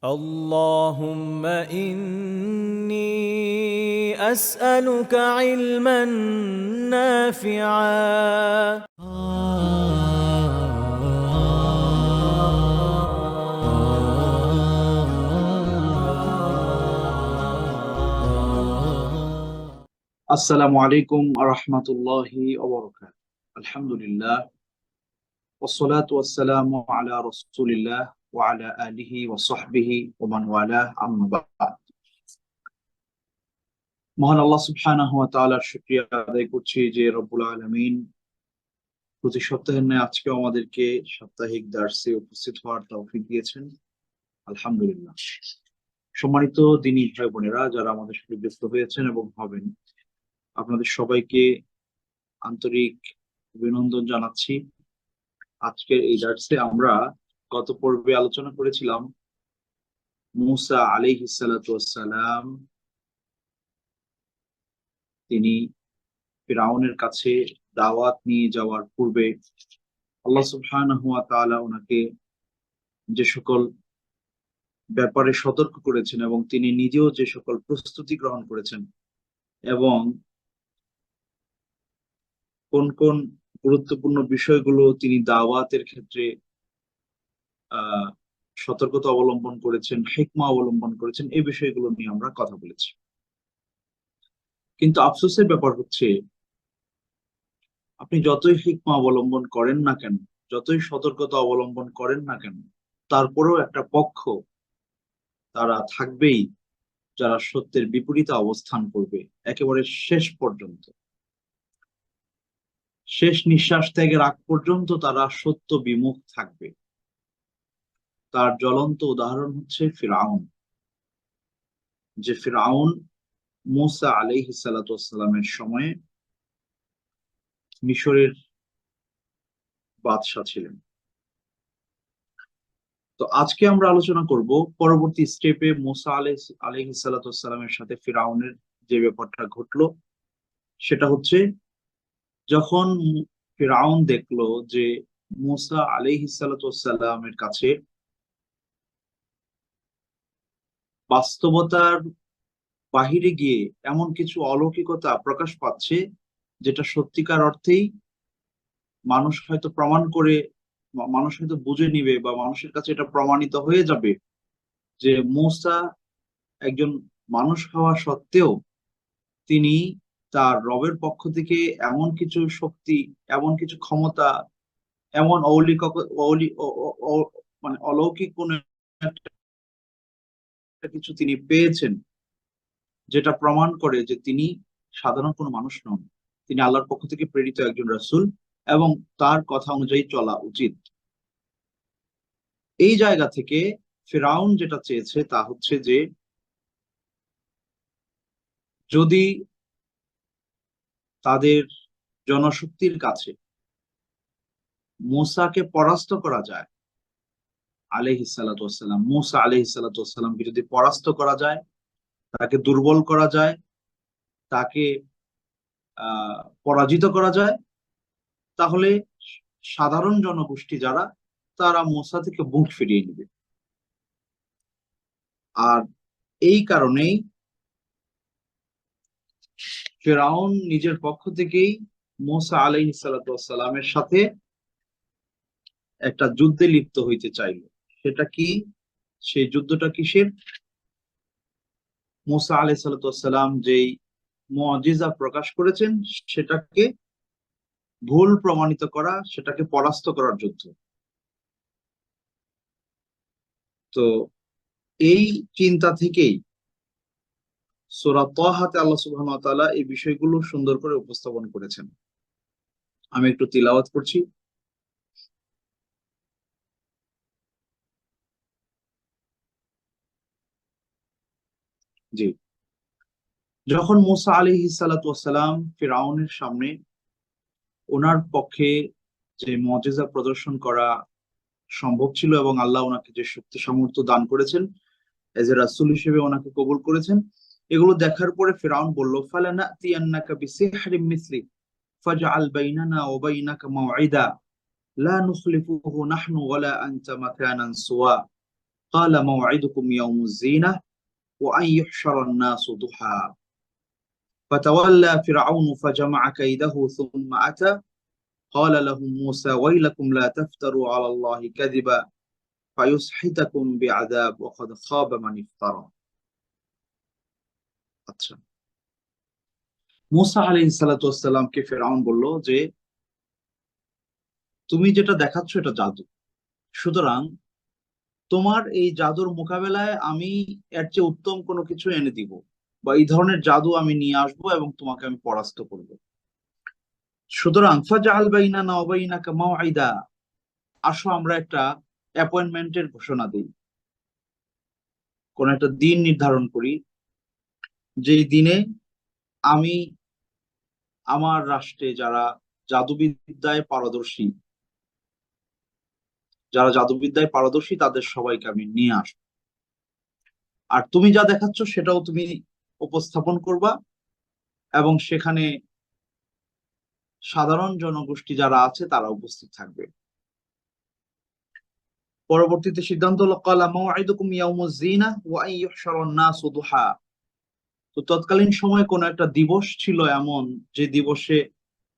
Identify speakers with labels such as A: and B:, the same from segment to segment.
A: اللهم إني أسألك علما نافعا.
B: আসসালামু আলাইকুম আরহামাতুল্লাহি ওয়া বারাকাতুহু। আলহামদুলিল্লাহ ওয়াসসালাতু ওয়াসসালামু আলা রাসূলিল্লাহ ওয়া আলা আলিহি ওয়া সাহবিহি ওয়া মান ওয়ালাহ, আম্মা বা'দ। মহান আল্লাহ সুবহানাহু ওয়া তাআলার শুকরিয়া আদায় করছি যে রব্বুল আলামিন প্রতি সপ্তাহের ন্যায় আজকেও আমাদেরকে সাপ্তাহিক দার্সে উপস্থিত হওয়ার তৌফিক দিয়েছেন। আলহামদুলিল্লাহ। সম্মানিত দিনী ভাই বোনেরা যারা আমাদের সাথে যুক্ত হয়েছেন এবং হবেন, আপনাদের সবাইকে আন্তরিক অভিনন্দন জানাচ্ছি। আজকের এই দার্সে আমরা গত পর্বে আলোচনা করেছিলাম মূসা আলাইহিস সালাতু ওয়াস সালাম তিনি ফিরআউনের কাছে দাওয়াত নিয়ে যাওয়ার পূর্বে আল্লাহ সুবহানাহু ওয়া তাআলা ওনাকে যে সকল ব্যাপারে সতর্ক করেছেন এবং তিনি নিজেও যে সকল প্রস্তুতি গ্রহণ করেছেন এবং কোন কোন গুরুত্বপূর্ণ বিষয়গুলো তিনি দাওয়াতের ক্ষেত্রে আহ সতর্কতা অবলম্বন করেছেন, হিকমা অবলম্বন করেছেন, এই বিষয়গুলো নিয়ে আমরা কথা বলেছি। কিন্তু আফসোসের ব্যাপার হচ্ছে, আপনি যতই হিকমা অবলম্বন করেন না কেন, যতই সতর্কতা অবলম্বন করেন না কেন, তারপরেও একটা পক্ষ তারা থাকবেই যারা সত্যের বিপরীতে অবস্থান করবে একেবারে শেষ পর্যন্ত। শেষ নিঃশ্বাস ত্যাগের আগ পর্যন্ত তারা সত্য বিমুখ থাকবে। তার জ্বলন্ত উদাহরণ হচ্ছে ফিরআউন। যে ফিরআউন মূসা আলাইহিস সালাতু ওয়াস সালামের সময়ে মিশরের বাদশা ছিলেন। তো আজকে আমরা আলোচনা করব পরবর্তী স্টেপে মূসা আলাইহিস সালাতু ওয়াস সালামের সাথে ফিরআউনের যে ব্যাপারটা ঘটলো। সেটা হচ্ছে, যখন ফিরআউন দেখলো যে মূসা আলাইহিস সালাতু ওয়াস সালামের কাছে বাস্তবতার বাহিরে গিয়ে এমন কিছু অলৌকিকতা প্রকাশ পাচ্ছে যেটা সত্যিকার অর্থেই মানুষ হয়তো প্রমাণ করে, মানুষ হয়তো বুঝে নিবে বা মানুষের কাছে এটা প্রমাণিত হয়ে যাবে যে মূসা একজন মানুষ হওয়া সত্ত্বেও তিনি তার রবের পক্ষ থেকে এমন কিছু শক্তি, এমন কিছু ক্ষমতা, এমন মানে অলৌকিক কোন একটা কিছু তিনি পেয়েছেন যেটা প্রমাণ করে যে তিনি সাধারণ কোনো মানুষ নন, তিনি আল্লাহর পক্ষ থেকে প্রেরিত একজন রাসূল এবং তার কথা অনুযায়ী চলা উচিত। এই জায়গা থেকে ফিরআউন যেটা চেয়েছে তা হচ্ছে যে, যদি তাদের জনশক্তির কাছে মূসাকে পরাস্ত করা যায়, আলাইহিস সালাতু ওয়াস সালাম মূসা আলাইহিস সালাতু ওয়াস সালামকে যদি পরাস্ত করা যায়, তাকে দুর্বল করা যায়, তাকে পরাজিত করা যায়, তাহলে সাধারণ জনগোষ্ঠী যারা, তারা মূসা থেকে মুখ ফিরিয়ে নেবে। আর এই কারণেই ফিরআউন নিজের পক্ষ থেকেই মূসা আলাইহিস সালাতু ওয়াস সালামের সাথে একটা যুদ্ধে লিপ্ত হইতে চাইল। সেটা কি? সেই যুদ্ধটা কিসের? মূসা আলাইহিস সালাতু ওয়াস সালাম যেই মুআজিজা প্রকাশ করেছেন সেটাকে ভুল প্রমাণিত করা, সেটাকে পরাস্ত করার যুদ্ধ। তো এই চিন্তা থেকেই সূরা তাহাতে আল্লাহ সুবহানাহু ওয়া তাআলা এই বিষয়গুলো সুন্দর করে উপস্থাপন করেছেন। আমি একটু তিলাওয়াত করছি। জি। যখন মূসা আলাইহিস সালাতু ওয়াস সালাম ফিরআউনের সামনে ওনার পক্ষে যে মুআজিজা প্রদর্শন করা সম্ভব ছিল এবং আল্লাহ ওনাকে যে শক্তি সামর্থ্য দান করেছেন, এজ এ রাসূল হিসেবে ওনাকে কবুল করেছেন, এগুলো দেখার পরে ফিরআউন বলল, ফালানাতিয়ান্নাকা বিসিহরিম মিসলি ফাজআল বাইনানা ওয়া বাইনাকা মাওঈদা লা নুখলিফুহু নাহনু ওয়ালা আনতা মাকানান সুওয়া। قال موعدكم يوم الزينة وأن يحشر الناس ضحى فتولى فرعون فجمع كيده ثم أتى قال لهم موسى ويلكم لا تفتروا على الله كذبا فيسحتكم بعذاب وقد خاب من افترى আচ্ছা মুসা আলাইহিস সালাতু ওয়াস সালামকে ফিরআউন বলল যে তুমি যেটা দেখাচ্ছ এটা জাদু, সুতরাং তোমার এই জাদুর মোকাবেলায় আমি এর চেয়ে উত্তম কোনো কিছু এনে দিব, বা এই ধরনের জাদু আমি নিয়ে আসবো এবং তোমাকে আমি পরাস্ত করব। সুতরাং ফাজআল বাইনানা ওয়া বাইনাকা মাওঈদা, আসো আমরা একটা অ্যাপয়েন্টমেন্টের ঘোষণা দিই, কোন একটা দিন নির্ধারণ করি, যেই দিনে আমি আমার রাষ্ট্রে যারা জাদুবিদ্যায় পারদর্শী তাদের সবাইকে আমি নিয়ে আসবো, আর তুমি যা দেখাচ্ছ সেটাও তুমি উপস্থাপন করবা, এবং সেখানে সাধারণ জনগোষ্ঠী যারা আছে তারা উপস্থিত থাকবে। পরবর্তীতে সিদ্ধান্ত হলো ক্বালা মাওঈদুকুম ইয়াউমুজ যিনা ওয়া আন ইউহশারান নাসু দুহা। তো তৎকালীন সময়ে কোন একটা দিবস ছিল এমন, যে দিবসে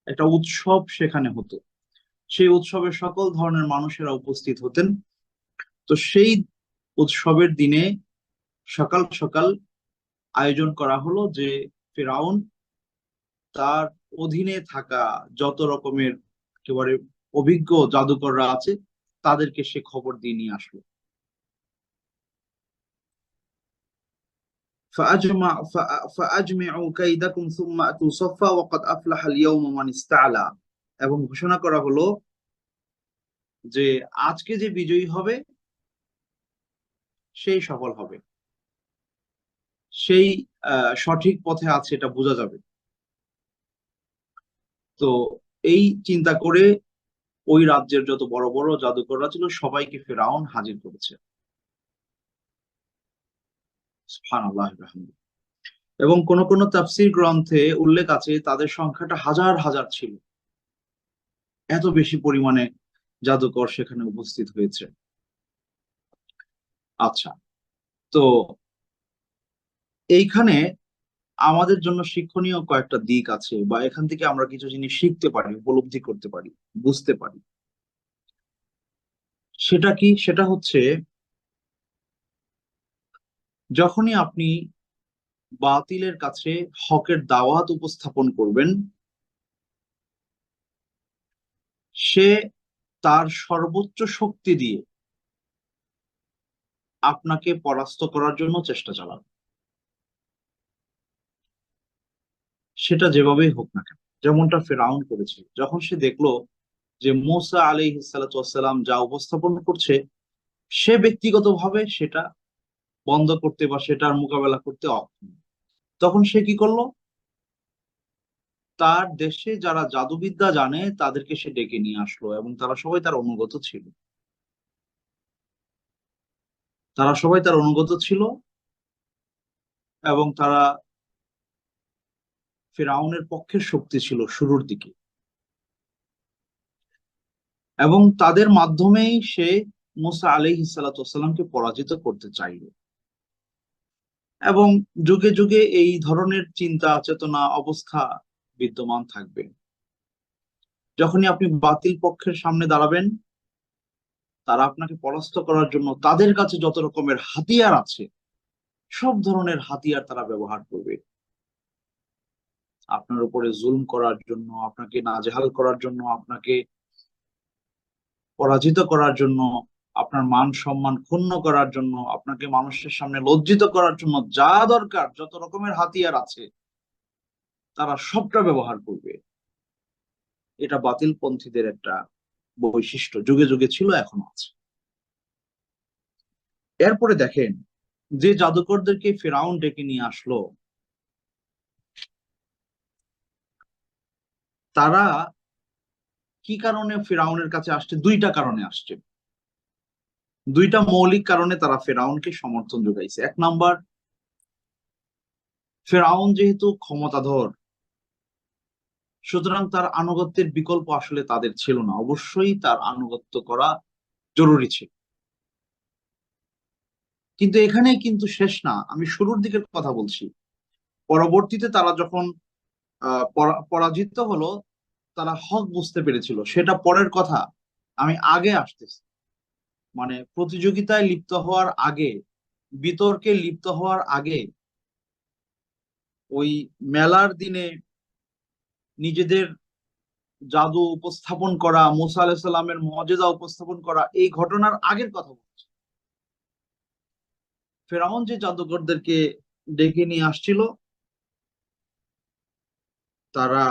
B: একটা উৎসব সেখানে হতো, সেই উৎসবে সকল ধরনের মানুষেরা উপস্থিত হতেন। তো সেই উৎসবের দিনে সকাল সকাল আয়োজন করা হলো যে ফিরআউন তার অধীনে থাকা যত রকমের একেবারে অভিজ্ঞ জাদুকররা আছে তাদেরকে সে খবর দিয়ে নিয়ে আসলো। فأجمعوا كيدكم ثم أتوا صفا وقد أفلح اليوم من استعلى, এবং ঘোষণা করা হলো যে আজকে যে বিজয়ী হবে সেই সফল হবে, সেই সঠিক পথে আছে এটা বোঝা যাবে। তো এই চিন্তা করে ওই রাজ্যের যত বড় বড় জাদুকররা ছিল সবাইকে ফিরআউন হাজির করেছে। সুবহানাল্লাহ। এবং কোন কোন তাফসীর গ্রন্থে উল্লেখ আছে তাদের সংখ্যাটা হাজার হাজার ছিল, এত বেশি পরিমাণে জাদুকর সেখানে উপস্থিত হয়েছে। আচ্ছা, তো এইখানে আমাদের জন্য শিক্ষণীয় কয়েকটা দিক আছে, বা এখান থেকে আমরা কিছু জিনিস শিখতে পারি, উপলব্ধি করতে পারি, বুঝতে পারি। সেটা কি? সেটা হচ্ছে যখনই আপনি বাতিলের কাছে হকের দাওয়াত উপস্থাপন করবেন, সে তার সর্বোচ্চ শক্তি দিয়ে আপনাকে পরাস্ত করার জন্য চেষ্টা চালাবে, সেটা যেভাবেই হোক না কেন। যেমনটা ফিরআউন করেছে, যখন সে দেখলো যে মূসা আলাইহিস সালাতু ওয়াস সালাম যা উপস্থাপন করছে সে ব্যক্তিগতভাবে সেটা বন্ধ করতে বা সেটার মোকাবেলা করতে অক্ষম, তখন সে কি করলো? তার দেশে যারা জাদুবিদ্যা জানে তাদেরকে সে ডেকে নিয়ে আসলো, এবং তারা সবাই তার অনুগত ছিল। এবং তারা ফিরআউনের পক্ষের শক্তি ছিল শুরুর দিকে, এবং তাদের মাধ্যমেই সে মূসা আলাইহিস সালাতু ওয়াস সালামকে পরাজিত করতে চাইল। এবং যুগে যুগে এই ধরনের চিন্তা চেতনা অবস্থা বিদ্যমান থাকবে। যখনই আপনি বাতিল পক্ষের সামনে দাঁড়াবেন, তারা আপনাকে পরাস্ত করার জন্য তাদের কাছে যত রকমের হাতিয়ার আছে সব ধরনের হাতিয়ার তারা ব্যবহার করবে, আপনার উপরে জুলম করার জন্য, আপনাকে নাজেহাল করার জন্য, আপনাকে পরাজিত করার জন্য, আপনার মান সম্মান ক্ষুণ্ণ করার জন্য, আপনাকে মানুষের সামনে লজ্জিত করার জন্য, যা দরকার যত রকমের হাতিয়ার আছে তারা সবটা ব্যবহার করবে। এটা বাতিলপন্থীদের একটা বৈশিষ্ট্য, যুগে যুগে ছিল, এখনো আছে। এরপরে দেখেন, যে জাদুকরদেরকে ফিরআউন ডেকে নিয়ে আসলো, তারা কি কারণে ফিরআউনের কাছে আসছে? দুইটা কারণে আসছে, দুইটা মৌলিক কারণে তারা ফিরআউনকে সমর্থন যোগাইছে। এক নাম্বার, ফিরআউন যেহেতু ক্ষমতাধর, সুতরাং তার আনুগত্যের বিকল্প আসলে তাদের ছিল না, অবশ্যই তার আনুগত্য করা জরুরি ছিল। কিন্তু এখানেই কিন্তু শেষ না, আমি শুরুর দিকের কথা বলছি। পরবর্তীতে তারা যখন পরাজিত হলো, তারা হক বুঝতে পেরেছিল, সেটা পরের কথা। আমি আগে আসতেছি, মানে প্রতিযোগিতায় লিপ্ত হওয়ার আগে, বিতর্কে লিপ্ত হওয়ার আগে, ওই মেলার দিনে নিজেদের জাদু উপস্থাপন করা, মুসা আলাইহিস সালামের মুজিজা উপস্থাপন করা, এই ঘটনার আগের কথা বলছি। ফেরাউন যে জাদুকরদেরকে ডেকে নিয়ে আসছিল, তারা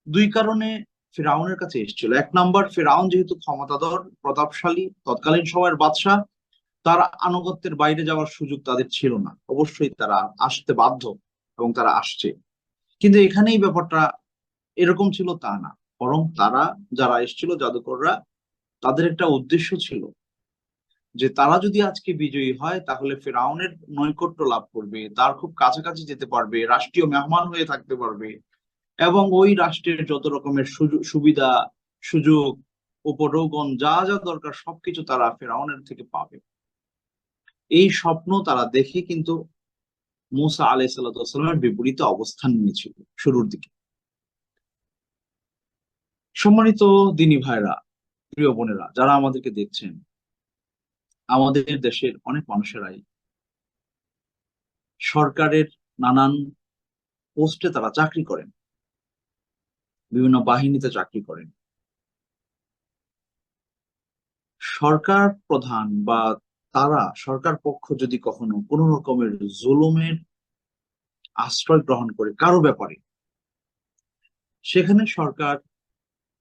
B: দুই কারণে ফেরাউনের কাছে এসেছিল। এক নাম্বার, ফেরাউন যেহেতু ক্ষমতাধর, প্রতাপশালী, তৎকালীন সময়ের বাদশাহ, তার আনুগত্যের বাইরে যাওয়ার সুযোগ তাদের ছিল না, অবশ্যই তারা আসতে বাধ্য, এবং তারা আসছে। কিন্তু এখানেই ব্যাপারটা এরকম ছিল তা না, বরং তারা, যারা এসেছিল জাদুকররা, তাদের একটা উদ্দেশ্য ছিল যে তারা যদি আজকে বিজয়ী হয় তাহলে ফেরাউনের নৈকট্য লাভ করবে, তার খুব কাছাকাছি যেতে পারবে, রাষ্ট্রীয় মেহমান হয়ে থাকতে পারবে, এবং ওই রাষ্ট্রের যত রকমের সুবিধা, সুযোগ, উপঢৌকন, যা যা দরকার সবকিছু তারা ফেরাউনের থেকে পাবে। এই স্বপ্ন তারা দেখে কিন্তু মুসা আলাইহিস সালামের বিপরীতে অবস্থান নিয়েছিল শুরুর দিকে। সম্মানিত দিনী ভাইরা, প্রিয় বোনেরা, যারা আমাদেরকে দেখছেন, আমাদের দেশের অনেক মানুষেরাই সরকারের নানান পোস্টে তারা চাকরি করেন, বিভিন্ন বাহিনীতে চাকরি করেন। সরকার প্রধান বা তারা, সরকার পক্ষ যদি কখনো কোনো রকমের জুলুমের আশ্রয় গ্রহণ করে কারো ব্যাপারে, সেখানে সরকার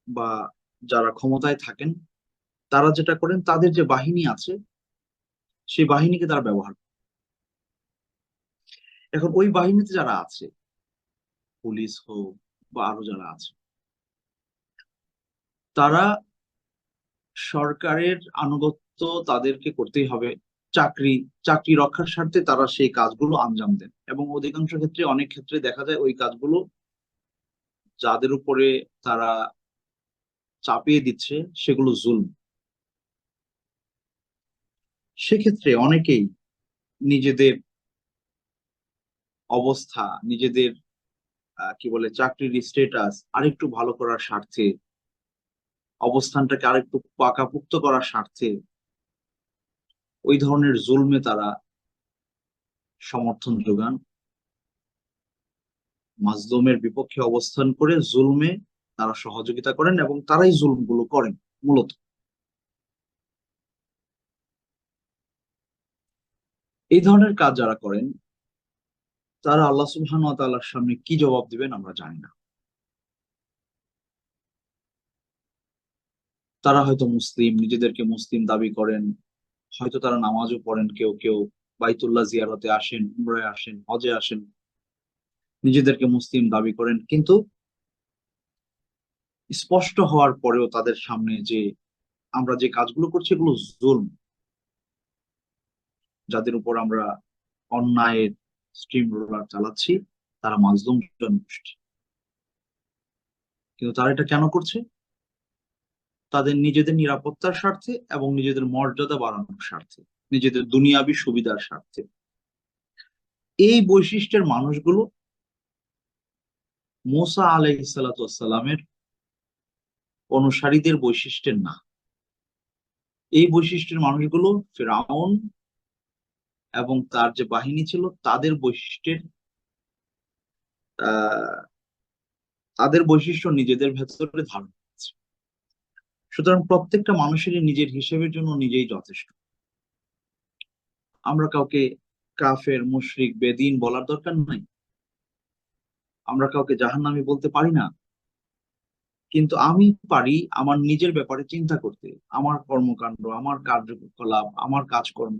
B: বা যারা ক্ষমতায় থাকেন, তারা যেটা করেন, তাদের যে বাহিনী আছে সেই বাহিনীকে তারা ব্যবহার করে। এখন ওই বাহিনীতে যারা আছে, পুলিশ হোক বা আরো যারা আছে, তারা সরকারের আনুগত্য তাদেরকে করতেই হবে। চাকরি চাকরি রক্ষার স্বার্থে তারা সেই কাজগুলো আঞ্জাম দেন, এবং অধিকাংশ ক্ষেত্রে, অনেক ক্ষেত্রে দেখা যায় ওই কাজগুলো যাদের উপরে তারা চাপিয়ে দিচ্ছে সেগুলো জুলম। সেক্ষেত্রে অনেকেই নিজেদের অবস্থা, নিজেদের কি বলে, চাকরির স্টেটাস আরেকটু ভালো করার স্বার্থে, অবস্থানটাকে আরেকটু পাকাপোক্ত করার স্বার্থে ওই ধরনের জুলমে তারা সমর্থন যোগান, মাজলুমের বিপক্ষে অবস্থান করে জুলমে তারা সহযোগিতা করেন, এবং তারাই জুলমগুলো করেন মূলত। এই ধরনের কাজ যারা করেন, তারা আল্লাহ সুবহানাহু ওয়া তাআলার সামনে কি জবাব দিবেন আমরা জানি না। তারা হয়তো মুসলিম, নিজেদেরকে মুসলিম দাবি করেন, হয়তো তারা নামাজও পড়েন, কেউ কেউ বাইতুল্লাহ জিয়ারতে আসেন, উমরায় আসেন, হজে আসেন, নিজেদেরকে মুসলিম দাবি করেন, কিন্তু স্পষ্ট হওয়ার পরেও তাদের সামনে যে আমরা যে কাজগুলো করছি এগুলো জুলম, যাদের উপর আমরা অন্যায়ের স্ট্রিম রোলার চালাচ্ছি, তারা মাজলুম জনগোষ্ঠী। কিন্তু তারা এটা কেন করছে? তাদের নিজেদের নিরাপত্তার স্বার্থে এবং নিজেদের মর্যাদা বাড়ানোর স্বার্থে, নিজেদের দুনিয়াবি সুবিধার স্বার্থে। এই বৈশিষ্ট্যের মানুষগুলো মুসা আলাইহিস সালামের অনুসারীদের বৈশিষ্ট্যের না। এই বৈশিষ্ট্যের মানুষগুলো ফিরআউন এবং তার যে বাহিনী ছিল তাদের বৈশিষ্ট্যের আহ তাদের বৈশিষ্ট্য নিজেদের ভেতরে ধারণ করেছে। সুতরাং প্রত্যেকটা মানুষেরই নিজের হিসেবের জন্য নিজেই যথেষ্ট। আমরা কাউকে কাফের, মুশরিক, বেদিন বলার দরকার নাই, আমরা কাউকে জাহান্নামী বলতে পারি না, কিন্তু আমি পারি আমার নিজের ব্যাপারে চিন্তা করতে। আমার কর্মকাণ্ড, আমার কার্যকলাপ, আমার কাজকর্ম,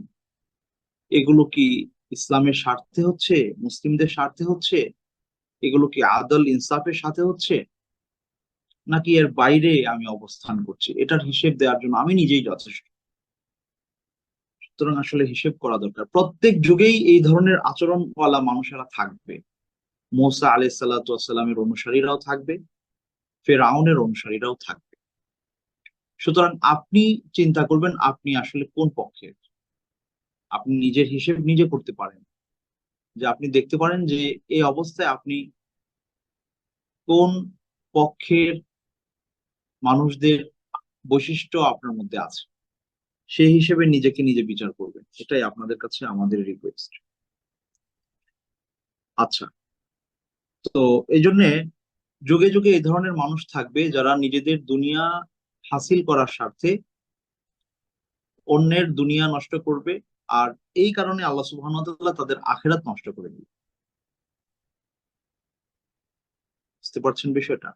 B: এগুলো কি ইসলামের স্বার্থে হচ্ছে, মুসলিমদের স্বার্থে হচ্ছে, এগুলো কি আদল ইনসাফের সাথে হচ্ছে, নাকি এর বাইরে আমি অবস্থান করছি, এটার হিসেব দেওয়ার জন্য আমি নিজেই যথেষ্ট। সুতরাং আসলে হিসেব করা দরকার। প্রত্যেক যুগেই এই ধরনের আচরণওয়ালা মানুষেরা থাকবে। মুসা আলাইহিস সালামের অনুসারীরাও থাকবে, ফেরাউনের অনুসারীরাও থাকবে। সুতরাং আপনি চিন্তা করবেন আপনি আসলে কোন পক্ষের। আপনি নিজের হিসেব নিজে করতে পারেন, যে আপনি দেখতে পারেন যে এই অবস্থায় আপনি কোন পক্ষের মানুষদের বৈশিষ্ট্য আপনার মধ্যে আছে, সেই হিসেবে নিজেকে নিজে বিচার করবেন। এটাই আপনাদের কাছে আমাদের রিকোয়েস্ট। আচ্ছা, তো এই জন্য যুগে যুগে এই ধরনের মানুষ থাকবে যারা নিজেদের দুনিয়া হাসিল করার স্বার্থে অন্যের দুনিয়া নষ্ট করবে, আর এই কারণে আল্লাহ সুবহানাহু ওয়া তাআলা তাদের আখিরাত নষ্ট করে দিবে। বুঝতে পারছেন বিষয়টা?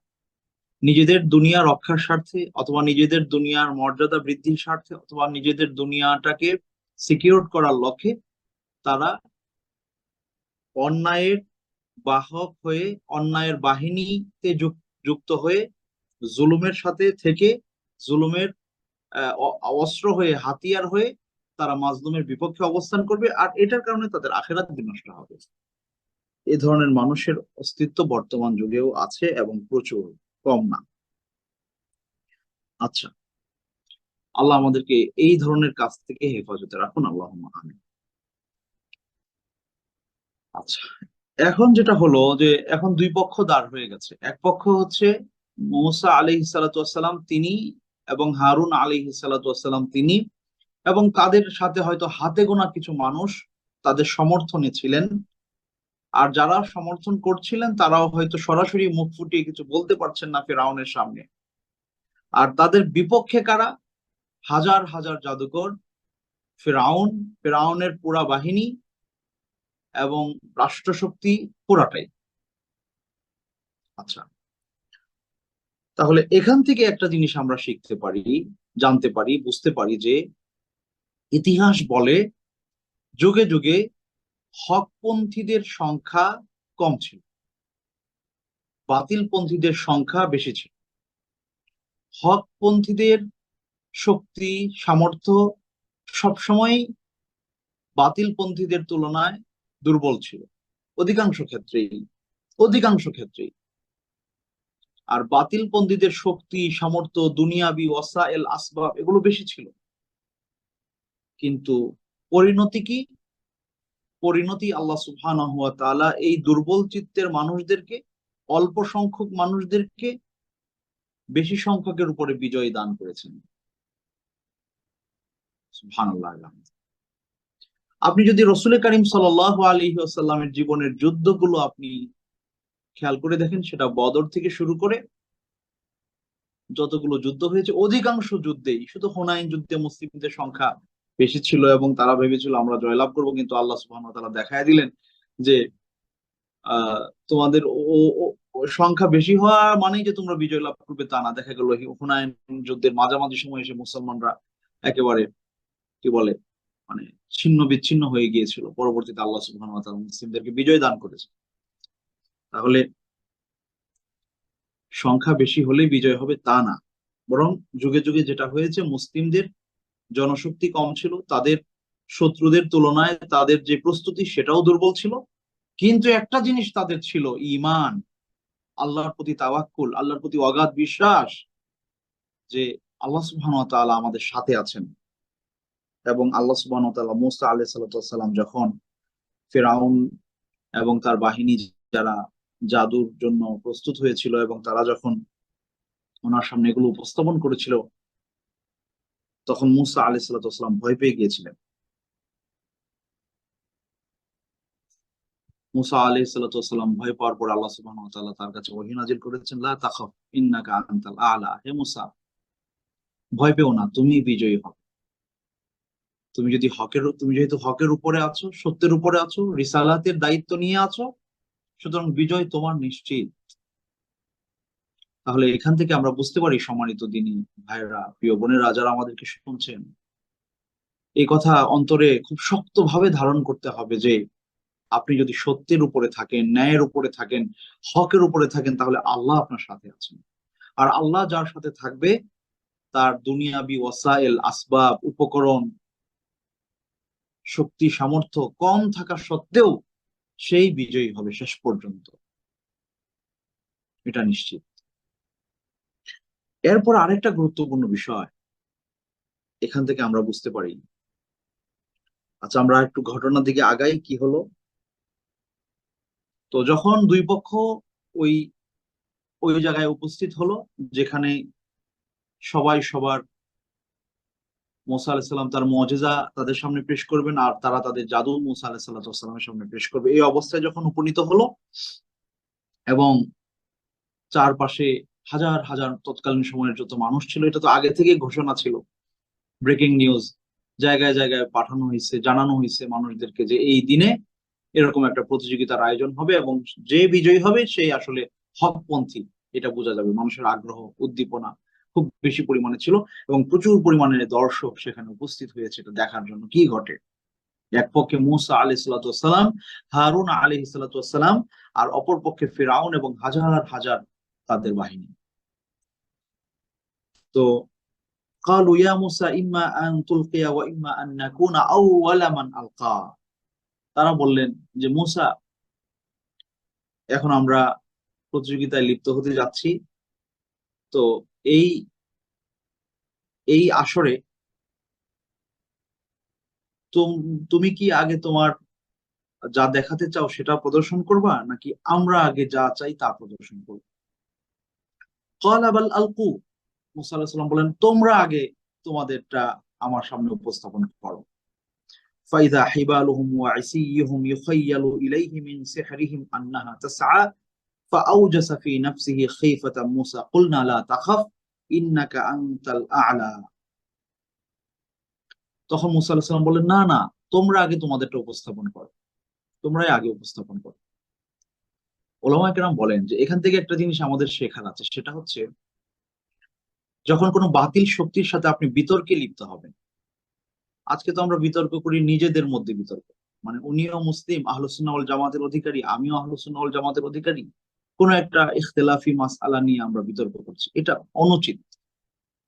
B: নিজেদের দুনিয়া রক্ষার স্বার্থে, অথবা নিজেদের দুনিয়ার মর্যাদা বৃদ্ধির স্বার্থে, অথবা নিজেদের দুনিয়াটাকে সিকিউর করার লক্ষ্যে তারা অন্যায়ের বাহক হয়ে, অন্যায়ের বাহিনীতে যুক্ত হয়ে, জুলুমের সাথে থেকে, জুলুমের অস্ত্র হয়ে, হাতিয়ার হয়ে তারা মাজলুমের বিপক্ষে অবস্থান করবে, আর এটার কারণে তাদের আখিরাত বিনষ্ট হবে। এ ধরনের মানুষের অস্তিত্ব বর্তমান যুগেও আছে, এবং প্রচুর, কম না। আচ্ছা, আল্লাহ আমাদেরকে এই ধরনের কাজ থেকে হেফাজতে রাখুন, আল্লাহুম্মা আমিন। আচ্ছা, এখন যেটা হলো যে এখন দুই পক্ষ দাঁড় হয়ে গেছে। এক পক্ষ হচ্ছে মুসা আলাইহিস সালাতু ওয়াস সালাম তিনি, এবং হারুন আলাইহিস সালাতু ওয়াস সালাম তিনি, এবং তাদের সাথে হয়তো হাতে গোনা কিছু মানুষ তাদের সমর্থনে ছিলেন। আর যারা সমর্থন করছিলেন তারাও হয়তো সরাসরি মুখ ফুটিয়ে কিছু বলতে পারছেন না ফেরাউনের সামনে। আর তাদের বিপক্ষে কারা? হাজার হাজার জাদুকর, ফেরাউন, ফেরাউনের পুরা বাহিনী, এবং রাষ্ট্রশক্তি পুরাটাই। আচ্ছা, তাহলে এখান থেকে একটা জিনিস আমরা শিখতে পারি, জানতে পারি, বুঝতে পারি যে ইতিহাস বলে যুগে যুগে হকপন্থীদের সংখ্যা কম ছিল, বাতিলপন্থীদের সংখ্যা বেশি ছিল। হকপন্থীদের শক্তি, সামর্থ্য সবসময় বাতিলপন্থীদের তুলনায় দুর্বল ছিল, অধিকাংশ ক্ষেত্রেই, অধিকাংশ ক্ষেত্রেই। আর বাতিলপন্থীদের শক্তি, সামর্থ্য, দুনিয়াবি ওয়াসাইল আসবাব এগুলো বেশি ছিল। কিন্তু পরিণতি কি? পরিণতি আল্লাহ সুবহানাহু ওয়া তাআলা এই দুর্বল চিত্তের মানুষদেরকে, অল্প সংখ্যক মানুষদেরকে বেশি সংখ্যকের উপরে বিজয় দান করেছেন। সুবহানাল্লাহ। আপনি যদি রসুল করিম সাল্লাল্লাহু আলাইহি ওয়াসাল্লামের জীবনের যুদ্ধগুলো আপনি খেয়াল করে দেখেন, সেটা বদর থেকে শুরু করে যতগুলো যুদ্ধ হয়েছে, অধিকাংশ যুদ্ধেই, শুধু হুনাইন যুদ্ধে মুসলিমদের সংখ্যা বেশি ছিল এবং তারা ভেবেছিল আমরা জয়লাভ করবো, কিন্তু আল্লাহ সুবহানাহু ওয়া তাআলা দেখায় দিলেন যে আহ তোমাদের সংখ্যা বেশি হওয়া মানেই যে তোমরা বিজয় লাভ করবে তা না। দেখা গেল হুনাইন যুদ্ধের মাঝামাঝি সময় এসে মুসলমানরা একেবারে কি বলে মানে ছিন্ন বিচ্ছিন্ন হয়ে গিয়েছিল। পরবর্তীতে আল্লাহ সুবহানাহু ওয়া তাআলা মুসলিমদেরকে বিজয় দান করেছে। তাহলে সংখ্যা বেশি হলেই বিজয় হবে তা না, বরং যুগে যুগে যেটা হয়েছে, মুসলিমদের জনশক্তি কম ছিল, তাদের শত্রুদের তুলনায় তাদের যে প্রস্তুতি সেটাও দুর্বল ছিল। কিন্তু একটা জিনিস তাদের ছিল, ঈমান, আল্লাহর প্রতি তাওয়াক্কুল, আল্লাহর প্রতি অগাধ বিশ্বাস যে আল্লাহ সুবহানাহু ওয়া তাআলা আমাদের সাথে আছেন। এবং আল্লাহ সুবহানাহু ওয়া তাআলা মুসা আলাইহিস সালাতু ওয়াস সালাম যখন ফেরাউন এবং তার বাহিনী, যারা জাদুর জন্য প্রস্তুত হয়েছিল, এবং তারা যখন ওনার সামনে এগুলো উপস্থাপন করেছিল, তখন মুসা আলাইহিস সালাতু ওয়াস সালাম ভয় পেয়ে গিয়েছিলেন। মুসা আলাইহিস সালাতু ওয়াস সালাম ভয় পাওয়ার পর আল্লাহ সুবহানাহু ওয়া তাআলা তার কাছে ওহী নাযিল করেছেন, লা তাখাফ ইন্নাকা আনতাল আ'লা, হে মুসা ভয় পেও না, তুমি বিজয়ী হবে। তুমি যেহেতু হকের উপরে আছো, সত্যের উপরে আছো, রিসালাতের দায়িত্ব নিয়ে আছো, সুতরাং বিজয় তোমার নিশ্চিত। তাহলে এখান থেকে আমরা বুঝতে পারি, সম্মানিত দিনী ভাইয়েরা, প্রিয় বোনেরা যারা আমাদেরকে শুনছেন, এই কথা অন্তরে খুব শক্তভাবে ধারণ করতে হবে যে আপনি যদি সত্যের উপরে থাকেন, ন্যায়ের উপরে থাকেন, হকের উপরে থাকেন, তাহলে আল্লাহ আপনার সাথে আছেন। আর আল্লাহ যার সাথে থাকবে, তার দুনিয়াবি ওয়াসাইল আসবাব, উপকরণ, শক্তি, সামর্থ্য কম থাকা সত্ত্বেও সেই বিজয়ী হবে শেষ পর্যন্ত, এটা নিশ্চিত। এরপর আরেকটা গুরুত্বপূর্ণ বিষয় এখান থেকে আমরা বুঝতে পারি, আচ্ছা, আমরা একটু ঘটনার দিকে আগাই। কি হলো? তো যখন দুই পক্ষ ওই ওই জায়গায় উপস্থিত হলো, যেখানে সবাই সবার মুসা আলাহিসাল্লাম তার মুজিজা তাদের সামনে পেশ করবেন, আর তারা তাদের জাদু মুসা আলাহিসাল্লামের সামনে পেশ করবে, এই অবস্থায় যখন উপনীত হলো এবং চারপাশে হাজার হাজার তৎকালীন সময়ের যত মানুষ ছিল, এটা তো আগে থেকে ঘোষণা ছিল, ব্রেকিং নিউজ জায়গায় জায়গায় পাঠানো হয়েছে, জানানো হয়েছে মানুষদেরকে যে এই দিনে এরকম একটা প্রতিযোগিতার আয়োজন হবে এবং যে বিজয়ী হবে সেই আসলে হকপন্থী, এটা বোঝা যাবে। মানুষের আগ্রহ উদ্দীপনা খুব বেশি পরিমাণে ছিল এবং প্রচুর পরিমাণে দর্শক সেখানে উপস্থিত হয়েছে এটা দেখার জন্য কি ঘটে। এক পক্ষে মুসা আলাইহিস সালাম, হারুন আলাইহিস সালাম, আর অপর পক্ষে ফিরআউন এবং হাজার হাজার তাদের বাহিনী। তো قالوا يا موسى إما أن تلقي وإما أن نكون أول من ألقى। তারা বললেন যে মুসা, এখন আমরা প্রতিযোগিতায় লিপ্ত হতে যাচ্ছি, তো এই এই আসরে তুমি কি আগে তোমার যা দেখাতে চাও সেটা প্রদর্শন করবা, নাকি আমরা আগে যা চাই তা প্রদর্শন করবো? ক্বালা বাল আলকু। মুসা আলাইহিস সালাম বলেন, তোমরা আগে তোমাদেরটা আমার সামনে উপস্থাপন করো। ফাইদা হিবালুহুম ওয়া ইসিয়ুহুম ইউখায়্যালু ইলাইহি মিন সিহরিহিম আন্নাহা তাসআ ফাআওজাসা ফি নাফসিহি খাইফাতাম মুসা কুলনা লা তাখাফ ইন্নাকা আনতাল আ'লা। তখন মুসা আলাইহিস সালাম বললেন, না না, তোমরা আগে তোমাদেরটা উপস্থাপন করো, তোমরাই আগে উপস্থাপন করো। ওলামায়ে কেরাম বলেন যে এখান থেকে একটা জিনিস আমাদের শেখার আছে, সেটা হচ্ছে যখন কোনো বাতিল শক্তির সাথে আপনি বিতর্কে লিপ্ত হবেন। আজকে তো আমরা বিতর্ক করি নিজেদের মধ্যে বিতর্ক, মানে উনিও মুসলিম আহলুস সুন্নাহ ওয়াল জামাতের অধিকারী, আমিও আহলুস সুন্নাহ ওয়াল জামাতের অধিকারী, কোনো একটা ইখতিলাফি মাসআলা নিয়ে আমরা বিতর্ক করছি। এটা অনুচিত,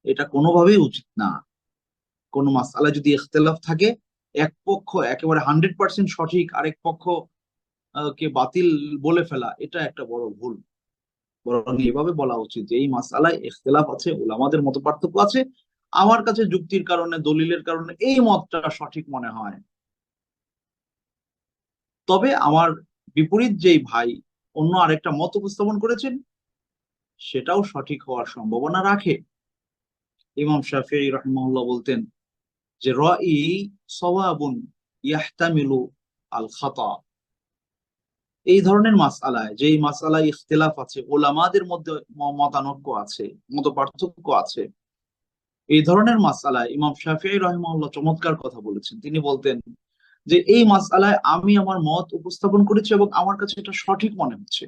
B: এটা কোনোভাবেই উচিত না। কোনো মাসআলা যদি ইখতিলাফ থাকে, এক পক্ষ একেবারে 100% সঠিক, আরেক পক্ষ কে বাতিল বলে ফেলা, এটা একটা বড় ভুল। বরং এভাবে বলা উচিত যে এই মাসআলায় ইখতিলাফ আছে, উলামাদের মত পার্থক্য আছে, আমার কাছে যুক্তির কারণে দলিলের কারণে এই মতটা সঠিক মনে হয়, তবে আমার বিপরীত যেই ভাই অন্য আরেকটা মত উপস্থাপন করেছেন সেটাও সঠিক হওয়ার সম্ভাবনা রাখে। ইমাম শাফিঈ রাহিমাহুল্লাহ বলতেন যে রাই সাওয়াবুন ইয়াহতামিলু আল খাতা। এই ধরনের মাসআলায়, যেই মাসআলায় ইখতিলাফ আছে, উলামাদের মধ্যে মতানৈক্য আছে, মত পার্থক্য আছে, এই ধরনের মাসআলায় ইমাম শাফিঈ রাহিমাহুল্লাহ চমৎকার কথা বলেছেন। তিনি বলতেন যে এই মাসআলায় আমি আমার মত উপস্থাপন করেছি এবং আমার কাছে এটা সঠিক মনে হচ্ছে,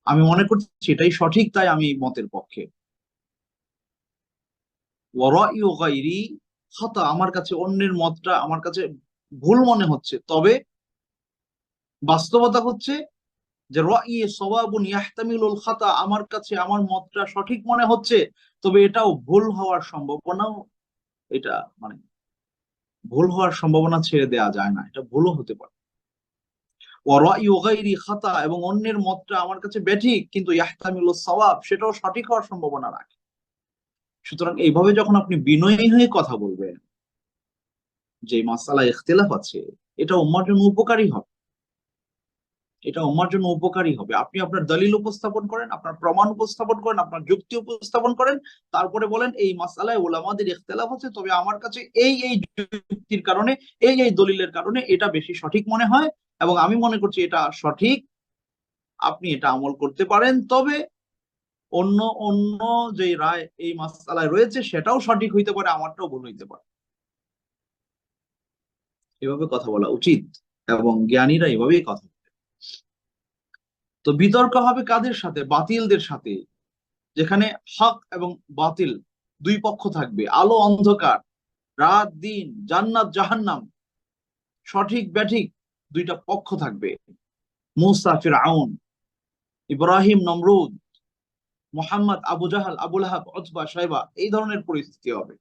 B: আমি মনে করছি এটাই সঠিক, তাই আমি এই মতের পক্ষে। ওয়ারাইউ গায়রি খাতা, আমার কাছে অন্যের মতটা আমার কাছে ভুল মনে হচ্ছে, তবে বাস্তবতা হচ্ছে যে রাই সাওয়াবুন ইয়াহতামিলুল খাতা, আমার কাছে আমার মতটা সঠিক মনে হচ্ছে, তবে এটাও ভুল হওয়ার সম্ভাবনাও, এটা মানে ভুল হওয়ার সম্ভাবনা ছেড়ে দেওয়া যায় না, এটা ভুলও হতে পারে। ওয়ারাইউ গায়রি খাতা, এবং অন্যের মতটা আমার কাছে ব্যাঠিক কিন্তু ইয়াহতামিলুস সাওয়াব, সেটাও সঠিক হওয়ার সম্ভাবনা রাখে। সুতরাং এইভাবে যখন আপনি বিনয়ী হয়ে কথা বলবেন, যে মাসালা ইখতিলাফ আছে, এটা উম্মার জন্য উপকারী হবে, এটা উম্মার জন্য উপকারী হবে। আপনি আপনার দলিল উপস্থাপন করেন, আপনার প্রমাণ উপস্থাপন করেন, আপনার যুক্তি উপস্থাপন করেন, তারপরে বলেন এই মাসালায় ওলামাদের ইখতিলাফ আছে, তবে আমার কাছে এই এই যুক্তির কারণে, এই এই দলিলের কারণে এটা বেশি সঠিক মনে হয় এবং আমি মনে করছি এটা সঠিক, আপনি এটা আমল করতে পারেন, তবে অন্য অন্য যে রায় এই মাসালায় রয়েছে সেটাও সঠিক হইতে পারে, আমারটাও ভুল হইতে পারে। এভাবে কথা বলা উচিত এবং জ্ঞানীরা এভাবেই কথা বলে। তো বিতর্ক হবে কাদের সাথে? বাতিলদের সাথে, যেখানে হক এবং বাতিল দুই পক্ষ থাকবে, আলো অন্ধকার, রাত দিন, জান্নাত জাহান্নাম, সঠিক ব্যাঠিক দুইটা পক্ষ থাকবে। মুসা ফিরআউন, ইব্রাহিম নমরুদ, মুহাম্মদ আবু জাহাল, আবু লাহাব, উতবা শাইবা, এই ধরনের পরিস্থিতি হবে।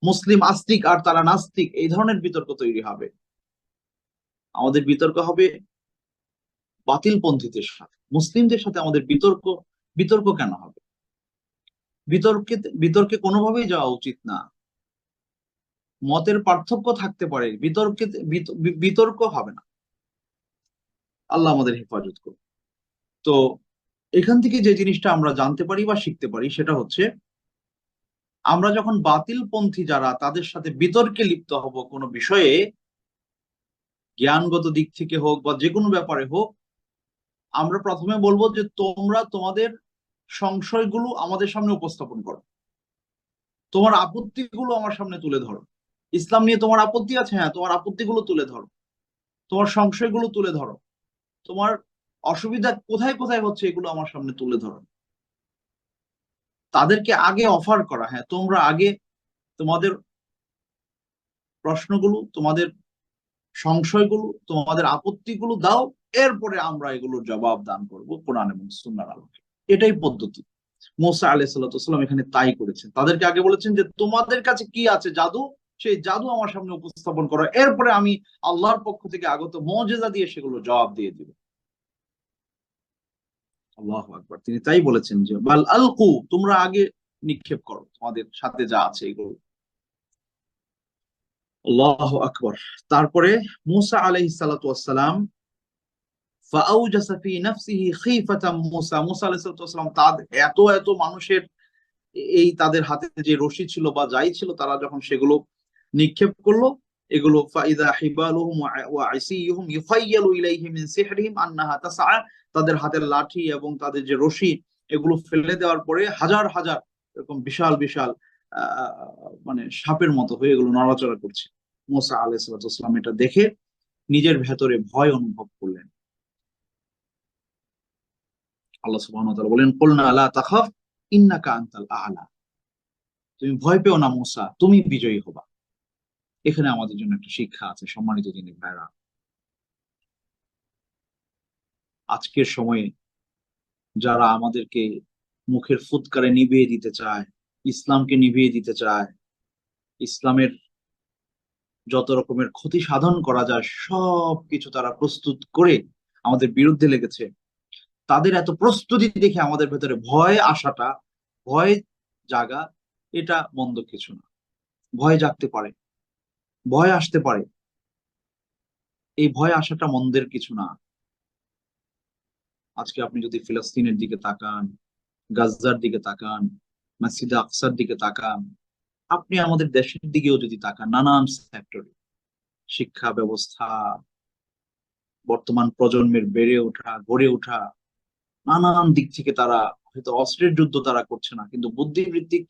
B: মুসলিম আস্তিক আর তারা নাস্তিক, এই ধরনের বিতর্ক তৈরি হবে। আমাদের বিতর্ক হবে বাতিলপন্থীদের সাথে। মুসলিমদের সাথে আমাদের বিতর্ক, বিতর্ক কেন হবে? বিতর্কে বিতর্কে কোনোভাবেই যাওয়া উচিত না। মতের পার্থক্য থাকতে পারে, বিতর্ক হবে না। আল্লাহ আমাদের হেফাজত করুন। তো এখান থেকে যে জিনিসটা আমরা জানতে পারি বা শিখতে পারি সেটা হচ্ছে, আমরা যখন বাতিলপন্থী যারা তাদের সাথে বিতর্কে লিপ্ত হব কোনো বিষয়ে, জ্ঞানগত দিক থেকে হোক বা যে কোনো ব্যাপারে হোক, আমরা প্রথমে বলবো যে তোমরা তোমাদের সংশয়গুলো আমাদের সামনে উপস্থাপন করো, তোমার আপত্তিগুলো আমার সামনে তুলে ধরো। ইসলাম নিয়ে তোমার আপত্তি আছে, হ্যাঁ, তোমার আপত্তিগুলো তুলে ধরো, তোমার সংশয়গুলো তুলে ধরো, তোমার অসুবিধা কোথায় কোথায় হচ্ছে এগুলো আমার সামনে তুলে ধরো। তাদেরকে আগে অফার করা, হ্যাঁ তোমরা আগে তোমাদের প্রশ্নগুলো, তোমাদের সংশয়গুলো, তোমাদের আপত্তিগুলো দাও, এরপরে আমরা এগুলোর জবাব দান করব কোরআন এবং সুন্নাহর আলোকে। এটাই পদ্ধতি। মুসা আলাইহিস সালাম এখানে তাই করেছেন। তাদেরকে আগে বলেছেন যে তোমাদের কাছে কি আছে জাদু, সেই জাদু আমার সামনে উপস্থাপন করো, এরপরে আমি আল্লাহর পক্ষ থেকে আগত মুজিজা দিয়ে সেগুলো জবাব দিয়ে দিব। আল্লাহু আকবার। তিনি তাই বলেছেন যে বাল আলকু, তোমরা আগে নিক্ষেপ করো তোমাদের সাথে যা আছে এগুলো। আল্লাহু আকবার। তারপরে মুসা আলাইহিস সালাতু ওয়াস সালাম ফাআউজাসা ফি নাফসিহি খীফাতাম মুসা, মুসা আলাইহিস সালাতু ওয়াস সালাম তাদের এত এত মানুষের এই তাদের হাতে যে রশি ছিল বা যাই ছিল, তারা যখন সেগুলো নিক্ষেপ করলো, এগুলো ফাইদা হিবালুহুম ওয়া আসিয়ুহুম ইউখায়্যালু ইলাইহি মিন সিহরিহিম আন্নাহা তাসআ, তাদের হাতের লাঠি এবং তাদের যে রশি, এগুলো ফেলে দেওয়ার পরে হাজার হাজার এরকম বিশাল বিশাল মানে সাপের মতো হয়ে এগুলো নড়াচড়া করছে। মুসা আলাইহিস সালাম এটা দেখে নিজের ভেতরে ভয় অনুভব করলেন। আল্লাহ সুবহানাহু ওয়া তাআলা বলেন, কুলনা লা তাখাফ ইন্নাকা আনতাল আ'লা, তুমি ভয় পেও না মুসা, তুমি বিজয়ী হবা। এখানে আমাদের জন্য একটা শিক্ষা আছে সম্মানিত দিনী ভাইরা। আজকের সময়ে যারা আমাদেরকে মুখের ফুৎকারে নিভিয়ে দিতে চায়, ইসলামকে নিভিয়ে দিতে চায়, ইসলামের যত রকমের ক্ষতি সাধন করা যায় সব কিছু তারা প্রস্তুত করে আমাদের বিরুদ্ধে লেগেছে, তাদের এত প্রস্তুতি দেখে আমাদের ভেতরে ভয় আসাটা, ভয় জাগা, এটা মন্দ কিছু না। ভয় জাগতে পারে, ভয় আসতে পারে, এই ভয় আসাটা মন্দের কিছু না। আজকে আপনি যদি ফিলিস্তিনের দিকে তাকান, গাজার দিকে তাকান, মসজিদে আকসার দিকে তাকান, আপনি আমাদের দেশের দিকেও যদি তাকান, নানান সেক্টরে শিক্ষা ব্যবস্থা, বর্তমান প্রজন্মের বেড়ে ওঠা, গড়ে ওঠা, নানান দিক থেকে তারা হয়তো অস্ত্রের যুদ্ধ তারা করছে না, কিন্তু বুদ্ধিবৃত্তিক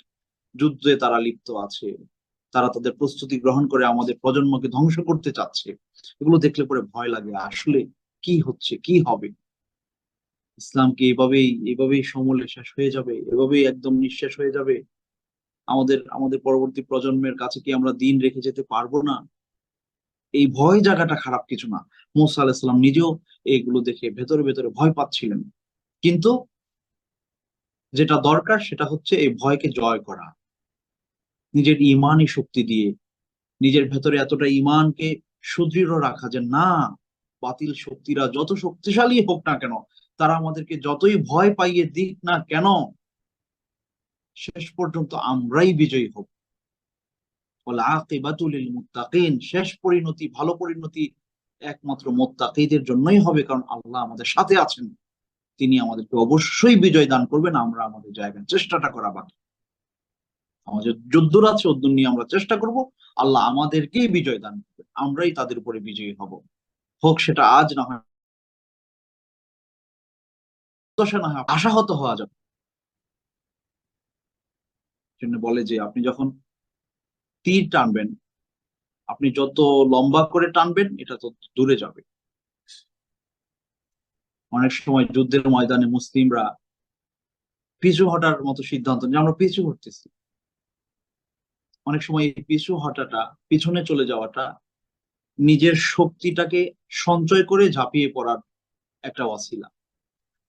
B: যুদ্ধে তারা লিপ্ত আছে। তারা তাদের প্রস্তুতি গ্রহণ করে আমাদের প্রজন্মকে ধ্বংস করতে চাচ্ছে। এগুলো দেখলে পরে ভয় লাগে, আসলে কি হচ্ছে, কি হবে। ইসলামকে এভাবেই এভাবেই সমূলে শেষ হয়ে যাবে, এভাবেই একদম নিঃশেষ হয়ে যাবে? আমাদের আমাদের পরবর্তী প্রজন্মের কাছে কি আমরা দিন রেখে যেতে পারবো না? এই ভয় জায়গাটা খারাপ কিছু না। মুসা আলাইহিস সালাম নিজেও এগুলো দেখে ভেতরে ভেতরে ভয় পাচ্ছিলেন, কিন্তু যেটা দরকার সেটা হচ্ছে এই ভয়কে জয় করা, নিজের ইমানি শক্তি দিয়ে, নিজের ভেতরে এতটা ইমানকে সুদৃঢ় রাখা যে না, বাতিল শক্তিরা যত শক্তিশালী হোক না কেন, তারা আমাদেরকে যতই ভয় পাইয়ে দিক না কেন, শেষ পর্যন্ত আমরাই বিজয়ী হব। ওয়াল আকিবাতু লিল মুত্তাকিন, শেষ পরিণতি, ভালো পরিণতি একমাত্র মুত্তাকিদের জন্যই হবে, কারণ আল্লাহ আমাদের সাথে আছেন। তিনি আমাদেরকে অবশ্যই বিজয় দান করবেন। আমরা আমাদের জায়গায় চেষ্টাটা করা বাকি। আমাদের যদ্দূর আছে ওদ্দূর নিয়ে আমরা চেষ্টা করব, আল্লাহ আমাদেরকেই বিজয় দান করবেন, আমরাই তাদের উপরে বিজয়ী হব। হোক সেটা আজ না হয়, দশা না হয়, আশাহত হওয়া যাবে। জন্য বলে যে আপনি যখন তীর টানবেন, আপনি যত লম্বা করে টানবেন এটা তত দূরে যাবে। অনেক সময় যুদ্ধের ময়দানে মুসলিমরা পিছু হটার মতো সিদ্ধান্ত নিয়ে আমরা পিছু হটতেছি। অনেক সময় এই পিছু হটাটা, পিছনে চলে যাওয়াটা নিজের শক্তিটাকে সঞ্চয় করে ঝাঁপিয়ে পড়ার একটা ওয়াসিলা।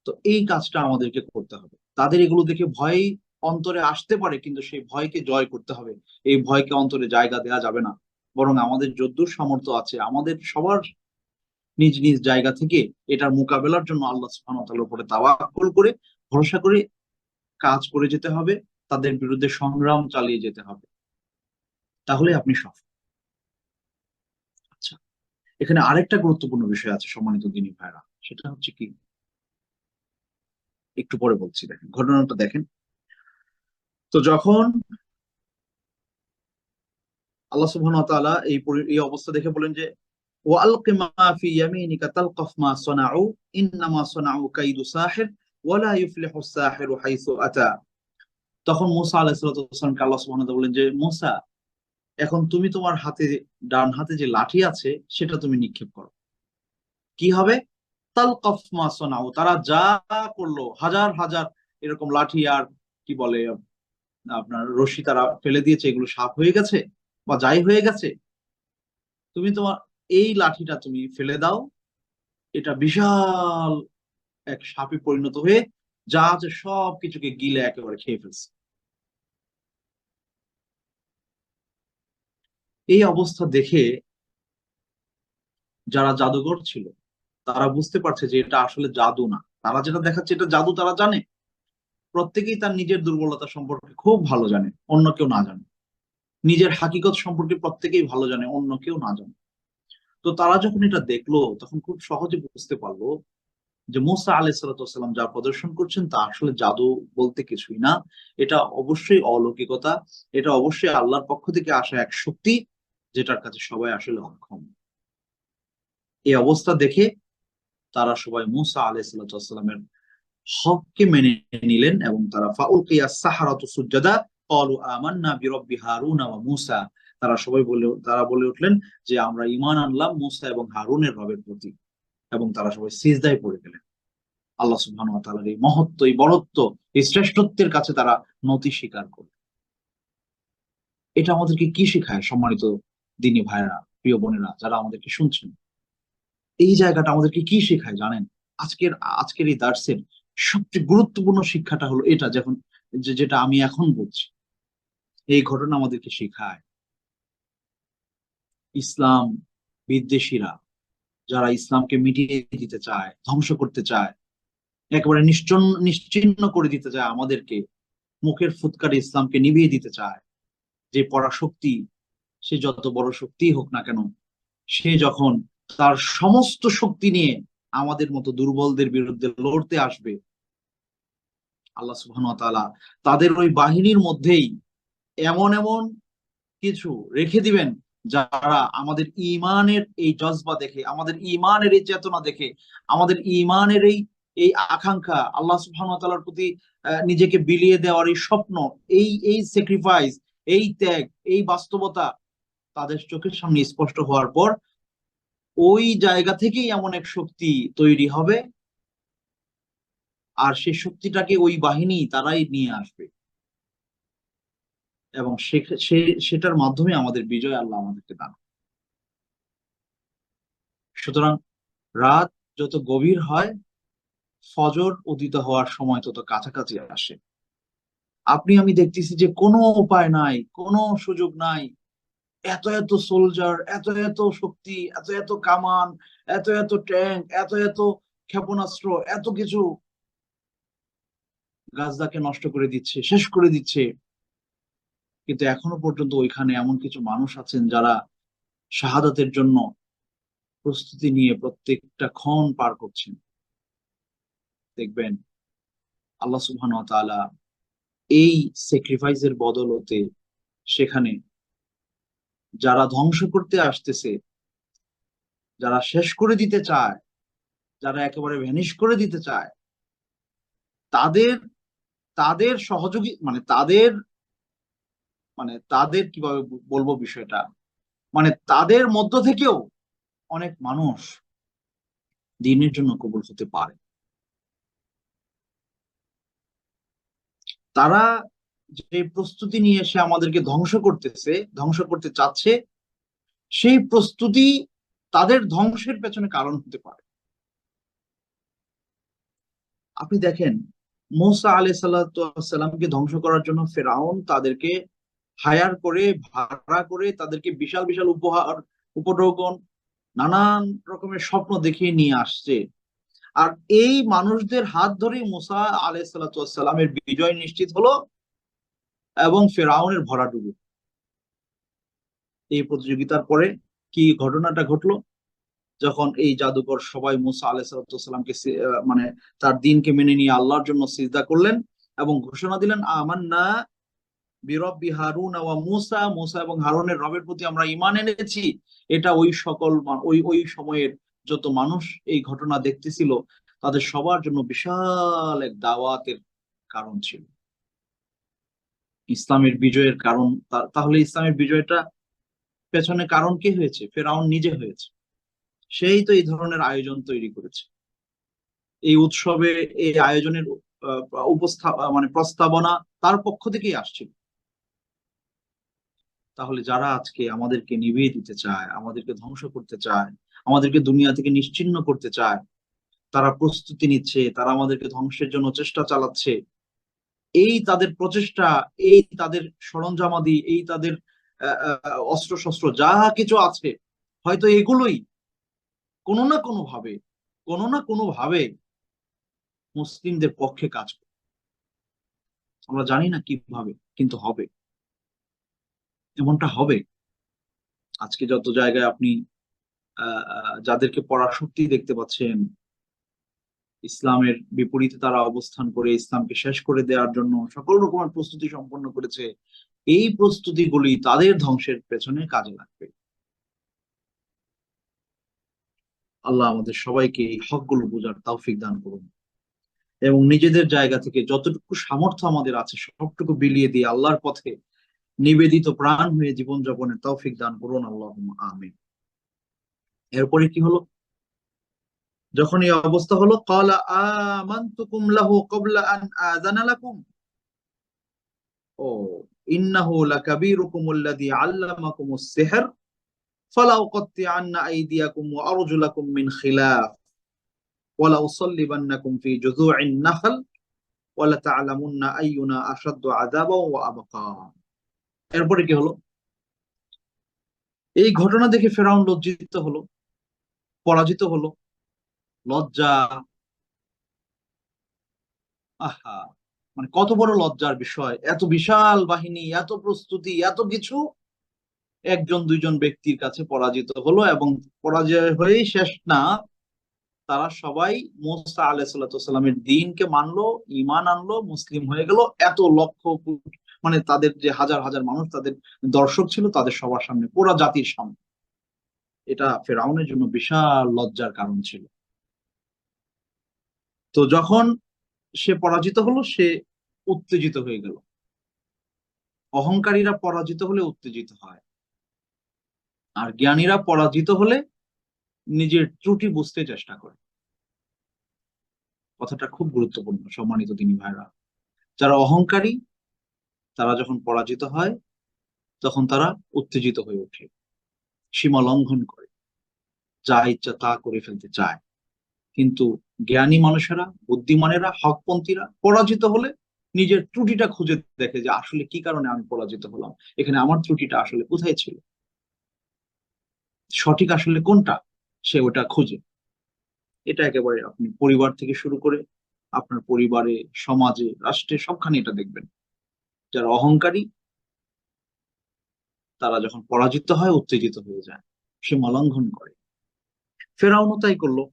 B: তো এই কাজটা আমাদেরকে করতে হবে। তাদের এগুলো দেখে ভয় অন্তরে আসতে পারে, কিন্তু সেই ভয়কে জয় করতে হবে। এই ভয়কে অন্তরে জায়গা দেওয়া যাবে না, বরং আমাদের যদ্দূর সামর্থ্য আছে আমাদের সবার নিজ নিজ জায়গা থেকে এটার মোকাবেলার জন্য আল্লাহ সুবহানাহু ওয়া তাআলার উপরে তাওয়াক্কুল করে, ভরসা করে কাজ করে যেতে হবে, তাদের বিরুদ্ধে সংগ্রাম চালিয়ে যেতে হবে। তাহলে আপনি সফল। এখানে আরেকটা গুরুত্বপূর্ণ বিষয় আছে সম্মানিত দিনী ভাইরা, সেটা হচ্ছে কি, একটু পরে বলছি। দেখেন ঘটনাটা দেখেন। তো যখন আল্লাহ সুবহানাহু ওয়া তাআলা এই অবস্থা দেখে বলেন যে ওয়ালকি মা ফি ইয়ামিনিকা তালকাফ মা সানাউ ইন্নামা সানাউ কাইদু সাহির ওয়ালা ইউফলিহু সাহিরু হাইসু আতা। তখন মুসা আলাইহিস সালামকে আল্লাহ সুবহানাহু ওয়া তাআলা বলেন যে মুসা, এখন তুমি তোমার হাতে, ডান হাতে যে লাঠি আছে সেটা তুমি নিক্ষেপ করো। কি হবে? তালকাফ মা সানাউ, তারা যা করলো, হাজার হাজার এরকম লাঠি আর কি বলে আপনার রশি তারা ফেলে দিয়েছে, এগুলো সাফ হয়ে গেছে বা যাই হয়ে গেছে, তুমি তোমার এই লাঠিটা তুমি ফেলে দাও, এটা বিশাল এক সাপে পরিণত হয়ে যা আছে সব কিছুকে গিলে একেবারে খেয়ে ফেলছে। এই অবস্থা দেখে যারা জাদুঘর ছিল তারা বুঝতে পারছে যে এটা আসলে জাদু না, তারা যেটা দেখাচ্ছে এটা জাদু তারা জানে। প্রত্যেকেই তার নিজের দুর্বলতা সম্পর্কে খুব ভালো জানে, অন্য কেউ না জানে। নিজের হাকিকত সম্পর্কে প্রত্যেকেই ভালো জানে, অন্য কেউ না জানে। তো তারা যখন এটা দেখলো তখন খুব সহজে বুঝতে পারলো যে মুসা আলাইহিস সালাম যা প্রদর্শন করছেন তা আসলে জাদু বলতে কিছুই না। এটা অবশ্যই অলৌকিকতা, এটা অবশ্যই আল্লাহর পক্ষ থেকে আসা এক শক্তি, যেটার কাছে সবাই আসলে অক্ষম। এই অবস্থা দেখে তারা সবাই মুসা আলাইহিস সালামের হককে মেনে নিলেন এবং তারা ফাউলকিয়া সাহারাতু সুজদা ক্বালু আমান্না বিরব্বি হারুনা ওয়া মূসা। তারা বলে উঠলেন যে আমরা ঈমান আনলাম মুসা এবং হারুনের রবের প্রতি, এবং তারা সবাই সিজদায় পড়ে গেলেন। আল্লাহ সুবহানাহু ওয়া তাআলার এই মহত্ব, এই বড়ত্ব, এই শ্রেষ্ঠত্বের কাছে তারা নতি স্বীকার করে। এটা আমাদেরকে কি শেখায় সম্মানিত দিনী ভাইরা, প্রিয় বোনেরা যারা আমাদেরকে শুনছেন? এই জায়গাটা আমাদেরকে কি শেখায় জানেন? আজকের আজকের এই দার্সের সবচেয়ে গুরুত্বপূর্ণ শিক্ষাটা হলো এটা, যখন যেটা আমি এখন বলছি। এই ঘটনা আমাদেরকে শেখায় ইসলাম বিদ্বেষীরা, যারা ইসলামকে মিটিয়ে দিতে চায়, ধ্বংস করতে চায়, একেবারে নিশ্চিহ্ন করে দিতে চায় আমাদেরকে, মুখের ফুৎকারে ইসলামকে নিভিয়ে দিতে চায়। যে পরাশক্তি, সে যত বড় শক্তি হোক না কেন, সে যখন তার সমস্ত শক্তি নিয়ে আমাদের মতো দুর্বলদের বিরুদ্ধে লড়তে আসবে, আল্লাহ সুবহানাহু ওয়া তাআলা তাদের ওই বাহিনীর মধ্যেই এমন এমন কিছু রেখে দিবেন, যারা আমাদের ঈমানের এই জজবা দেখে, আমাদের ঈমানের এই চেতনা দেখে, আমাদের ঈমানের এই এই আকাঙ্ক্ষা, আল্লাহ সুবহানাহু ওয়া তাআলার প্রতি নিজেকে বিলিয়ে দেওয়ার এই স্বপ্ন, এই এই স্যাক্রিফাইস, এই ত্যাগ, এই বাস্তবতা তাদের চোখের সামনে স্পষ্ট হওয়ার পর ওই জায়গা থেকেই এমন এক শক্তি তৈরি হবে, আর সেই শক্তিটাকে ওই বাহিনী তারাই নিয়ে আসবে, এবং সেটার মাধ্যমে আমাদের বিজয় আল্লাহ আমাদেরকে দান। সুতরাং রাত যত গভীর হয়, ফজর উদিত হওয়ার সময় তত কাছাকাছি আসে। আপনি আমি দেখতেছি যে কোনো উপায় নাই, কোনো সুযোগ নাই, এত এত সোলজার, এত এত শক্তি, এত এত কামান, এত এত ট্যাঙ্ক, এত এত ক্ষেপণাস্ত্র, এত কিছু গাজদাকে নষ্ট করে দিচ্ছে, শেষ করে দিচ্ছে। কিন্তু এখনো পর্যন্ত ওইখানে এমন কিছু মানুষ আছেন যারা শাহাদাতের জন্য প্রস্তুতি নিয়ে প্রত্যেকটা ক্ষণ পার করছেন। দেখবেন আল্লাহ সুবহানাহু ওয়া তাআলা এই স্যাক্রিফাইসের বদলতে সেখানে যারা ধ্বংস করতে আসতেছে, যারা শেষ করে দিতে চায়, যারা একেবারে ভ্যানিশ করে দিতে চায়, তাদের তাদের সহযোগী তাদের কিভাবে বলবো বিষয়টা, তাদের মধ্য থেকেও অনেক মানুষ দ্বীনের জন্য কবুল হতে পারে। তারা যে প্রস্তুতি নিয়ে এসে আমাদেরকে ধ্বংস করতেছে, ধ্বংস করতে চাচ্ছে, সেই প্রস্তুতি তাদের ধ্বংসের পেছনে কারণ হতে পারে। আপনি দেখেন মূসা আলাইহিস সালামকে ধ্বংস করার জন্য ফেরাউন তাদেরকে হায়ার করে, ভাড়া করে, তাদেরকে বিশাল বিশাল উপহার, উপঢৌকন, নানান রকমের স্বপ্ন দেখিয়ে নিয়ে আসছে। আর এই মানুষদের হাত ধরেই মূসা আলাইহিস সালামের বিজয় নিশ্চিত হলো এবং ফেরাউনের ভরাডুবি। এই প্রতিযোগিতার পরে কি ঘটনাটা ঘটলো? যখন এই জাদুকর সবাই মুসা আলাইহিস সালামকে মানে তার দ্বীনকে মেনে নিয়ে আল্লাহর জন্য সিজদা করলেন এবং ঘোষণা দিলেন, আমান্না বিরব্বি হারুন ওয়া মুসা, মুসা এবং হারুনের রবের প্রতি আমরা ঈমান এনেছি। এটা ওই সকল ওই সময়ের যত মানুষ এই ঘটনা দেখতেছিল তাদের সবার জন্য বিশাল এক দাওয়াতের কারণ ছিল, ইসলামের বিজয়ের কারণ। তাহলে ইসলামের বিজয়টা পেছনে কারণ কে হয়েছে? ফেরাউন নিজে হয়েছে। সেই তো এই ধরনের আয়োজন তৈরি করেছে। এই উৎসবে এই আয়োজনের মানে প্রস্তাবনা তার পক্ষ থেকেই আসছিল। তাহলে যারা আজকে আমাদেরকে নিভিয়ে দিতে চায়, আমাদেরকে ধ্বংস করতে চায়, আমাদেরকে দুনিয়া থেকে নিশ্চিহ্ন করতে চায়, তারা প্রস্তুতি নিচ্ছে, তারা আমাদেরকে ধ্বংসের জন্য চেষ্টা চালাচ্ছে। এই তাদের প্রচেষ্টা, এই তাদের সরঞ্জামাদি, এই তাদের অস্ত্র শস্ত্র যা কিছু আছে, হয়তো এগুলোই কোনো না কোনো ভাবে, কোনো না কোনো ভাবে মুসলিমদের পক্ষে কাজ করে। আমরা জানি না কিভাবে, কিন্তু হবে, এমনটা হবে। আজকে যত জায়গায় আপনি যাদেরকে পড়ার শক্তি দেখতে পাচ্ছেন, ইসলামের বিপরীতে তারা অবস্থান করে ইসলামকে শেষ করে দেওয়ার জন্য সকল রকমের প্রস্তুতি সম্পন্ন করেছে, এই প্রস্তুতিগুলি তাদের ধ্বংসের পেছনে কাজে লাগবে। আল্লাহ আমাদের সবাইকে এই হকগুলো বোঝার তৌফিক দান করুন এবং নিজেদের জায়গা থেকে যতটুকু সামর্থ্য আমাদের আছে সবটুকু বিলিয়ে দিয়ে আল্লাহর পথে নিবেদিত প্রাণ হয়ে জীবনযাপনের তৌফিক দান করুন, আল্লাহুম্মা আমিন। এরপরে কি হলো? যখন এই অবস্থা হলো, ক্বালা আমানতুকুম লাহু ক্বাবলা আন আযানা লাকুম, ও ইন্নাহু লাকাবীরুকুম আল্লাযী আল্লামাকুমুস সিহর ফালাউকাত্তিআন্না আইদিয়াকুম ওয়া আরজুলাকুম মিন খিলাফ ওয়া লাউসাল্লিবান্নাকুম ফি জুযু'ইন নাখল ওয়া লাতা'লামুন্না আইয়ুনা আশাদ্দু আযাবাও ওয়া আবকা। এরপরে কি হলো? এই ঘটনা দেখে ফেরাউন লজ্জিত হলো, পরাজিত হলো। লজ্জা, আহা, মানে কত বড় লজ্জার বিষয়! এত বিশাল বাহিনী, এত প্রস্তুতি, এত কিছু একজন দুইজন ব্যক্তির কাছে পরাজিত হলো। এবং পরাজয় হয়েই শেষ না, তারা সবাই মুসা আলাইহিস সালামের দ্বীনকে মানলো, ঈমান আনলো, মুসলিম হয়ে গেল। এত লক্ষ মানে তাদের যে হাজার হাজার মানুষ, তাদের দর্শক ছিল, তাদের সবার সামনে, পুরা জাতির সামনে। এটা ফেরাউনের জন্য বিশাল লজ্জার কারণ ছিল। তো যখন সে পরাজিত হলো, সে উত্তেজিত হয়ে গেল। অহংকারীরা পরাজিত হলে উত্তেজিত হয়, আর জ্ঞানীরা পরাজিত হলে নিজের ত্রুটি বুঝতে চেষ্টা করে। কথাটা খুব গুরুত্বপূর্ণ সম্মানিত দিনী ভাইরা। যারা অহংকারী, তারা যখন পরাজিত হয় তখন তারা উত্তেজিত হয়ে ওঠে, সীমা লঙ্ঘন করে, যা ইচ্ছা তা করে ফেলতে চায়। কিন্তু জ্ঞানী মানুষেরা, বুদ্ধিমানেরা, হকপন্থীরা পরাজিত হলে নিজের ত্রুটিটা খুঁজে দেখে যে আসলে কি কারণে আমি পরাজিত হলাম, এখানে আমার ত্রুটিটা আসলে কোথায় ছিল, সঠিক আসলে কোনটা, সে ওটা খুঁজে। এটা একেবারে আপনি পরিবার থেকে শুরু করে আপনার পরিবারে, সমাজে, রাষ্ট্রে, সবখানে এটা দেখবেন। যারা অহংকারী, তারা যখন পরাজিত হয় উত্তেজিত হয়ে যায়, সীমা লঙ্ঘন করে। ফেরাউনও তাই করলো,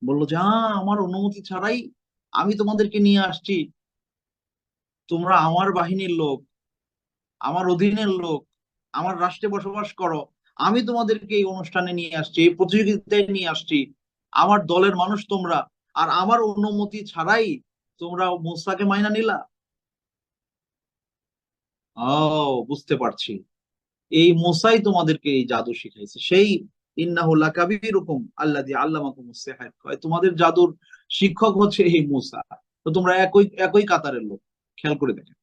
B: বললো যে আমার অনুমতি ছাড়াই আমি তোমাদেরকে নিয়ে আসছি, তোমরা আমার বাহিনীর লোক, আমার অধীনের লোক, আমার রাষ্ট্রে বসবাস করো, আমি তোমাদেরকে এই অনুষ্ঠানে নিয়ে আসছি, এই প্রতিযোগিতায় নিয়ে আসছি, আমার দলের মানুষ তোমরা, আর আমার অনুমতি ছাড়াই তোমরা মুসাকে মাইনা নিলা। ও, বুঝতে পারছি, এই মুসাই তোমাদেরকে এই জাদু শিখাইছে, সেই ইন্নাহু লাকাবীরুকুম আল্লাযী আল্লামাকুমুস সিহর, তোমাদের জাদুর শিক্ষক হচ্ছে এই মুসা। তো তোমরা একই একই কাতারের লোক। খেয়াল করে দেখেন,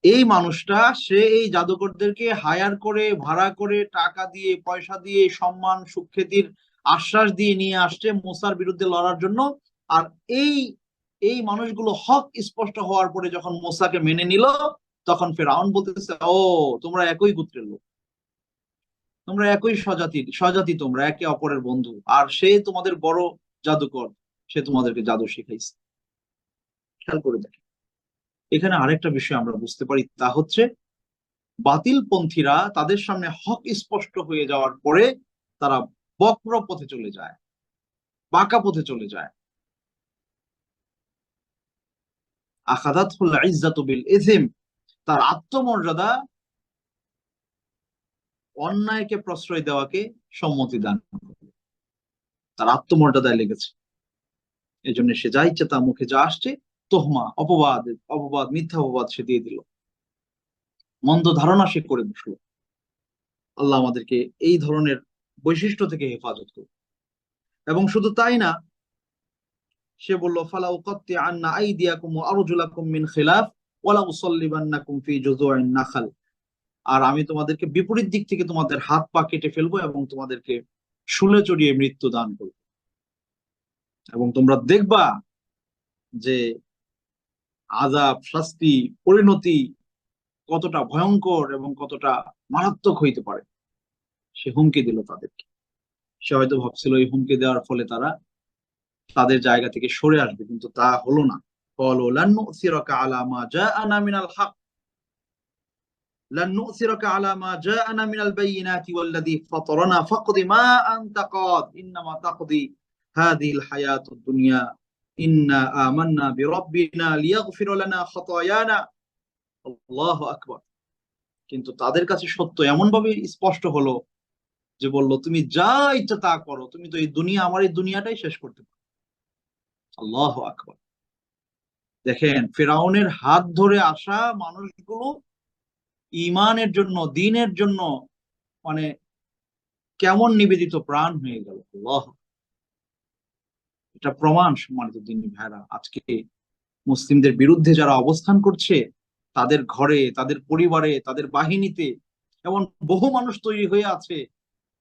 B: এই মানুষটা, সে এই জাদুকরদেরকে হায়ার করে, ভাড়া করে, টাকা দিয়ে, পয়সা দিয়ে, সম্মান সুখ্যাতির আশ্বাস দিয়ে নিয়ে আসছে মুসার বিরুদ্ধে লড়ার জন্য। আর এই এই মানুষগুলো হক স্পষ্ট হওয়ার পরে যখন মুসাকে মেনে নিল, তখন ফেরাউন বলতেছে, ও তোমরা একই গোত্রের লোক, তোমরা একই স্বজাতি, তোমরা একে অপরের বন্ধু, আর সে তোমাদের বড় জাদুকর, সে তোমাদেরকে জাদু শিখাইছে। খেয়াল করে দেখেন, এখানে আরেকটা বিষয় আমরা বুঝতে পারি, তা হচ্ছে বাতিলপন্থীরা তাদের সামনে হক স্পষ্ট হয়ে যাওয়ার পরে তারা বক্র পথে চলে যায়, বাঁকা পথে চলে যায়। আখাযাতহুল ইজ্জাতু বিল ইসম, তার আত্মমর্যাদা অন্যায়কে প্রশ্রয় দেওয়াকে সম্মতি দান করে, তার আত্মমর্যাদায় লেগেছে। এই জন্য সে যা ইচ্ছে তা মুখে যা আসছে তোহমা, অপবাদ, অপবাদ, মিথ্যা অপবাদ সে দিয়ে দিল, মন্দ ধারণা সে করে বসলো। আল্লাহ আমাদেরকে এই ধরনের বৈশিষ্ট্য থেকে হেফাজত করুন। এবং শুধু তাই না, সে বলল ফালা উকাত্তি আন্না আইদিয়াকুম ওয়া আরজুলাকুম মিন খিলাফ ওয়ালা উসাল্লিবান্নাকুম ফি জুযুইন নাখাল, আর আমি তোমাদেরকে বিপরীত দিক থেকে তোমাদের হাত পা কেটে ফেলবো এবং তোমাদেরকে শুলে চড়িয়ে মৃত্যু দান করবো। এবং তোমরা দেখবা যে আযাব, শাস্তি, পরিণতি কতটা ভয়ঙ্কর এবং কতটা মারাত্মক হইতে পারে। সে হুমকি দিল তাদেরকে। সে হয়তো ভাবছিল এই হুমকি দেওয়ার ফলে তারা তাদের জায়গা থেকে সরে আসবে, কিন্তু তা হলো না। ক্বালু লান নু'সিরাকা আলা মা জাআনা মিনাল হক, লান নু'সিরাকা আলা মা জাআনা মিনাল বায়িনাতি ওয়াল্লাযী ফাতারানা ফাকদি মা আনতা কাদ ইন্নামা তাকদি হাযিহিল হায়াতুদ দুনিয়া ইন্না আমান্না বিরাব্বিনা লিয়াগফিরা লানা খাতায়ানা। আল্লাহু আকবার। কিন্তু তাদের কাছে সত্য এমন ভাবে স্পষ্ট হলো যে বলল, তুমি যা ইচ্ছা তা করো, তুমি তো এই দুনিয়া, আমার এই দুনিয়াটাই শেষ করতে পারো। আল্লাহু আকবার। দেখেন, ফিরআউনের হাত ধরে আসা মানুষগুলো ঈমানের জন্য, দ্বীনের জন্য মানে কেমন নিবেদিত প্রাণ হয়ে গেল। আল্লাহ, এটা প্রমাণ সম্মানিত দ্বীনী ভাইরা। আজকে মুসলিমদের বিরুদ্ধে যারা অবস্থান করছে, তাদের ঘরে, তাদের পরিবারে, তাদের বাহিনীতে এমন বহু মানুষ তৈরি হয়ে আছে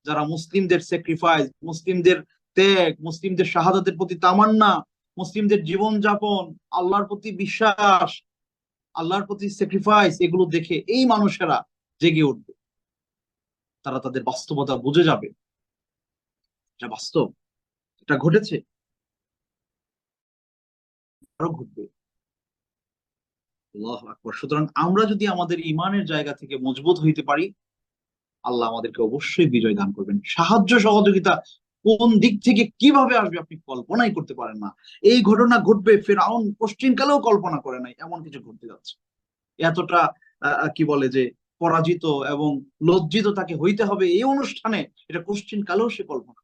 B: যারা মুসলিমদের স্যাক্রিফাইস, মুসলিমদের ত্যাগ, মুসলিমদের শাহাদাতের প্রতি তামান্না, মুসলিমদের জীবন যাপন, আল্লাহর প্রতি বিশ্বাস, আল্লাহর প্রতি স্যাক্রিফাইস, এগুলো দেখে এই মানুষেরা জেগে উঠবে। তারা তাদের বাস্তবতা বুঝে যাবে, এটা বাস্তব, এটা ঘটেছে, আরো ঘটবে। আল্লাহু আকবার। সুতরাং আমরা যদি আমাদের ইমানের জায়গা থেকে মজবুত হইতে পারি, আল্লাহ আমাদেরকে অবশ্যই বিজয় দান করবেন। সাহায্য সহযোগিতা কোন দিক থেকে কিভাবে আসবে আপনি কল্পনাই করতে পারেন না। এই ঘটনা ঘটবে ফিরআউন পশ্চিমকালেও কল্পনা করে নাই, এমন কিছু ঘটতে যাচ্ছে। এতটা কি বলে যে পরাজিত এবং লজ্জিত তাকে হইতে হবে এই অনুষ্ঠানে, এটা পশ্চিমকালেও সে কল্পনা,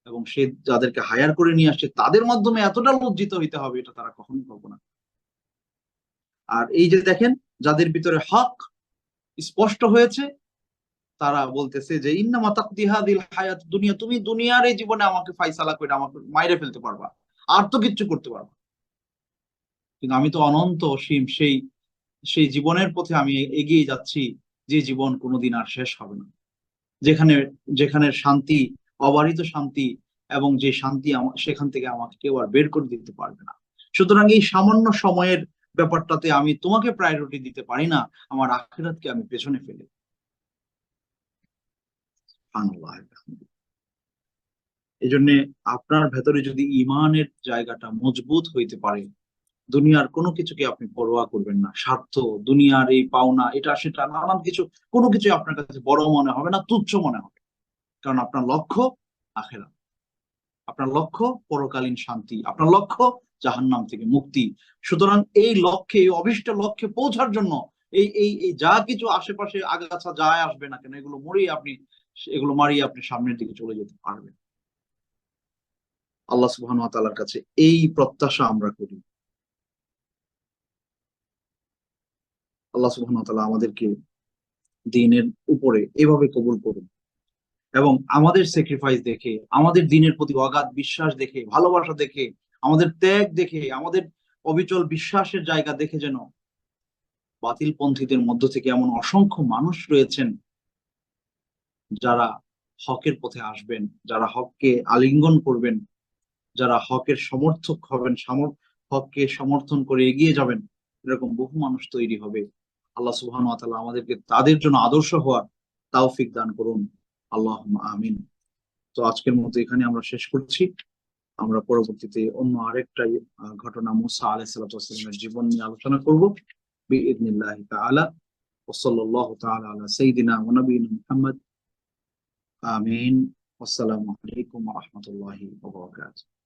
B: এবং সে যাদেরকে হায়ার করে নিয়ে আসছে তাদের মাধ্যমে এতটা লজ্জিত হইতে হবে, এটা তারা কখনোই কল্পনা। আর এই যে দেখেন, যাদের ভিতরে হক স্পষ্ট হয়েছে, তারা বলতেছে যে ইন্নামা তাকদি হাযিল হায়াত দুনিয়া, তুমি দুনিয়ার এই জীবনে আমাকে ফায়সালা করে আমাকে মাইরে ফেলতে পারবা, আর তো কিচ্ছু করতে পারবা, কিন্তু আমি তো অনন্ত অসীম, সেই সেই জীবনের পথে আমি এগিয়ে যাচ্ছি, যে জীবন কোনোদিন আর শেষ হবে না, যেখানে যেখানে শান্তি, অবারিত শান্তি, এবং যে শান্তি সেখান থেকে আমাকে কেউ আর বের করে দিতে পারবে না। সুতরাং এই সামান্য সময়ের ব্যাপারটাতে আমি তোমাকে প্রায়োরিটি দিতে পারি না, আমার আখিরাতকে আমি পেছনে ফেলে। সুবহানাল্লাহ। এই জন্য আপনার ভেতরে যদি ইমানের জায়গাটা মজবুত হইতে পারে, দুনিয়ার কোনো কিছুকে আপনি পরোয়া করবেন না। স্বার্থ, দুনিয়ার এই পাওনা, এটা সেটা নানান কিছু, কোনো কিছু আপনার কাছে বড় মনে হবে না, তুচ্ছ মনে হবে। কারণ আপনার লক্ষ্য আখিরাত, আপনার লক্ষ্য পরকালীন শান্তি, আপনার লক্ষ্য জাহান্নাম থেকে মুক্তি। সুতরাং এই লক্ষ্যে, এই অভিষ্ট লক্ষ্যে পৌঁছার জন্য এই এই এই যা কিছু আশেপাশে আগাছা যায় আসবে না কেন, এগুলো মরিয়ে আপনি, এগুলো মারিয়ে আপনি সামনের দিকে চলে যেতে পারবেন। আল্লাহ সুবহানাহু ওয়া তাআলার কাছে এই প্রত্যাশা আমরা করি। আল্লাহ সুবহানাহু ওয়া তাআলা আমাদেরকে দ্বীনের উপরে এভাবে কবুল করুন, এবং আমাদের স্যাক্রিফাইস দেখে, আমাদের দ্বীনের প্রতি অগাধ বিশ্বাস দেখে, ভালোবাসা দেখে, আমাদের ত্যাগ দেখে, আমাদের অবিচল বিশ্বাসের জায়গা দেখে যেন বাতিল পন্থীদের মধ্য থেকে এমন অসংখ্য মানুষ রয়েছেন যারা হকের পথে আসবেন, যারা হককে আলিঙ্গন করবেন, যারা হকের সমর্থক হবেন, হককে সমর্থন করে এগিয়ে যাবেন, এরকম বহু মানুষ তৈরি হবে। আল্লাহ সুবহানাহু ওয়া তাআলা আমাদেরকে তাদের জন্য আদর্শ হওয়ার তৌফিক দান করুন। আল্লাহুম্মা আমিন। তো আজকের মতো এখানে আমরা শেষ করছি। আমরা পরবর্তীতে অন্য আরেকটা ঘটনা, মুসা আলাইহিস সালাতু ওয়াস সালামের জীবন নিয়ে আলোচনা করব বিইذنিল্লাহি তাআলা। ওয়াসাল্লাল্লাহু তাআলা আলা সাইয়্যিদিনা ওয়া নাবিয়িনা মুহাম্মদ। আমিন। আসসালামু আলাইকুম ওয়া রাহমাতুল্লাহি ওয়া বারাকাতুহু।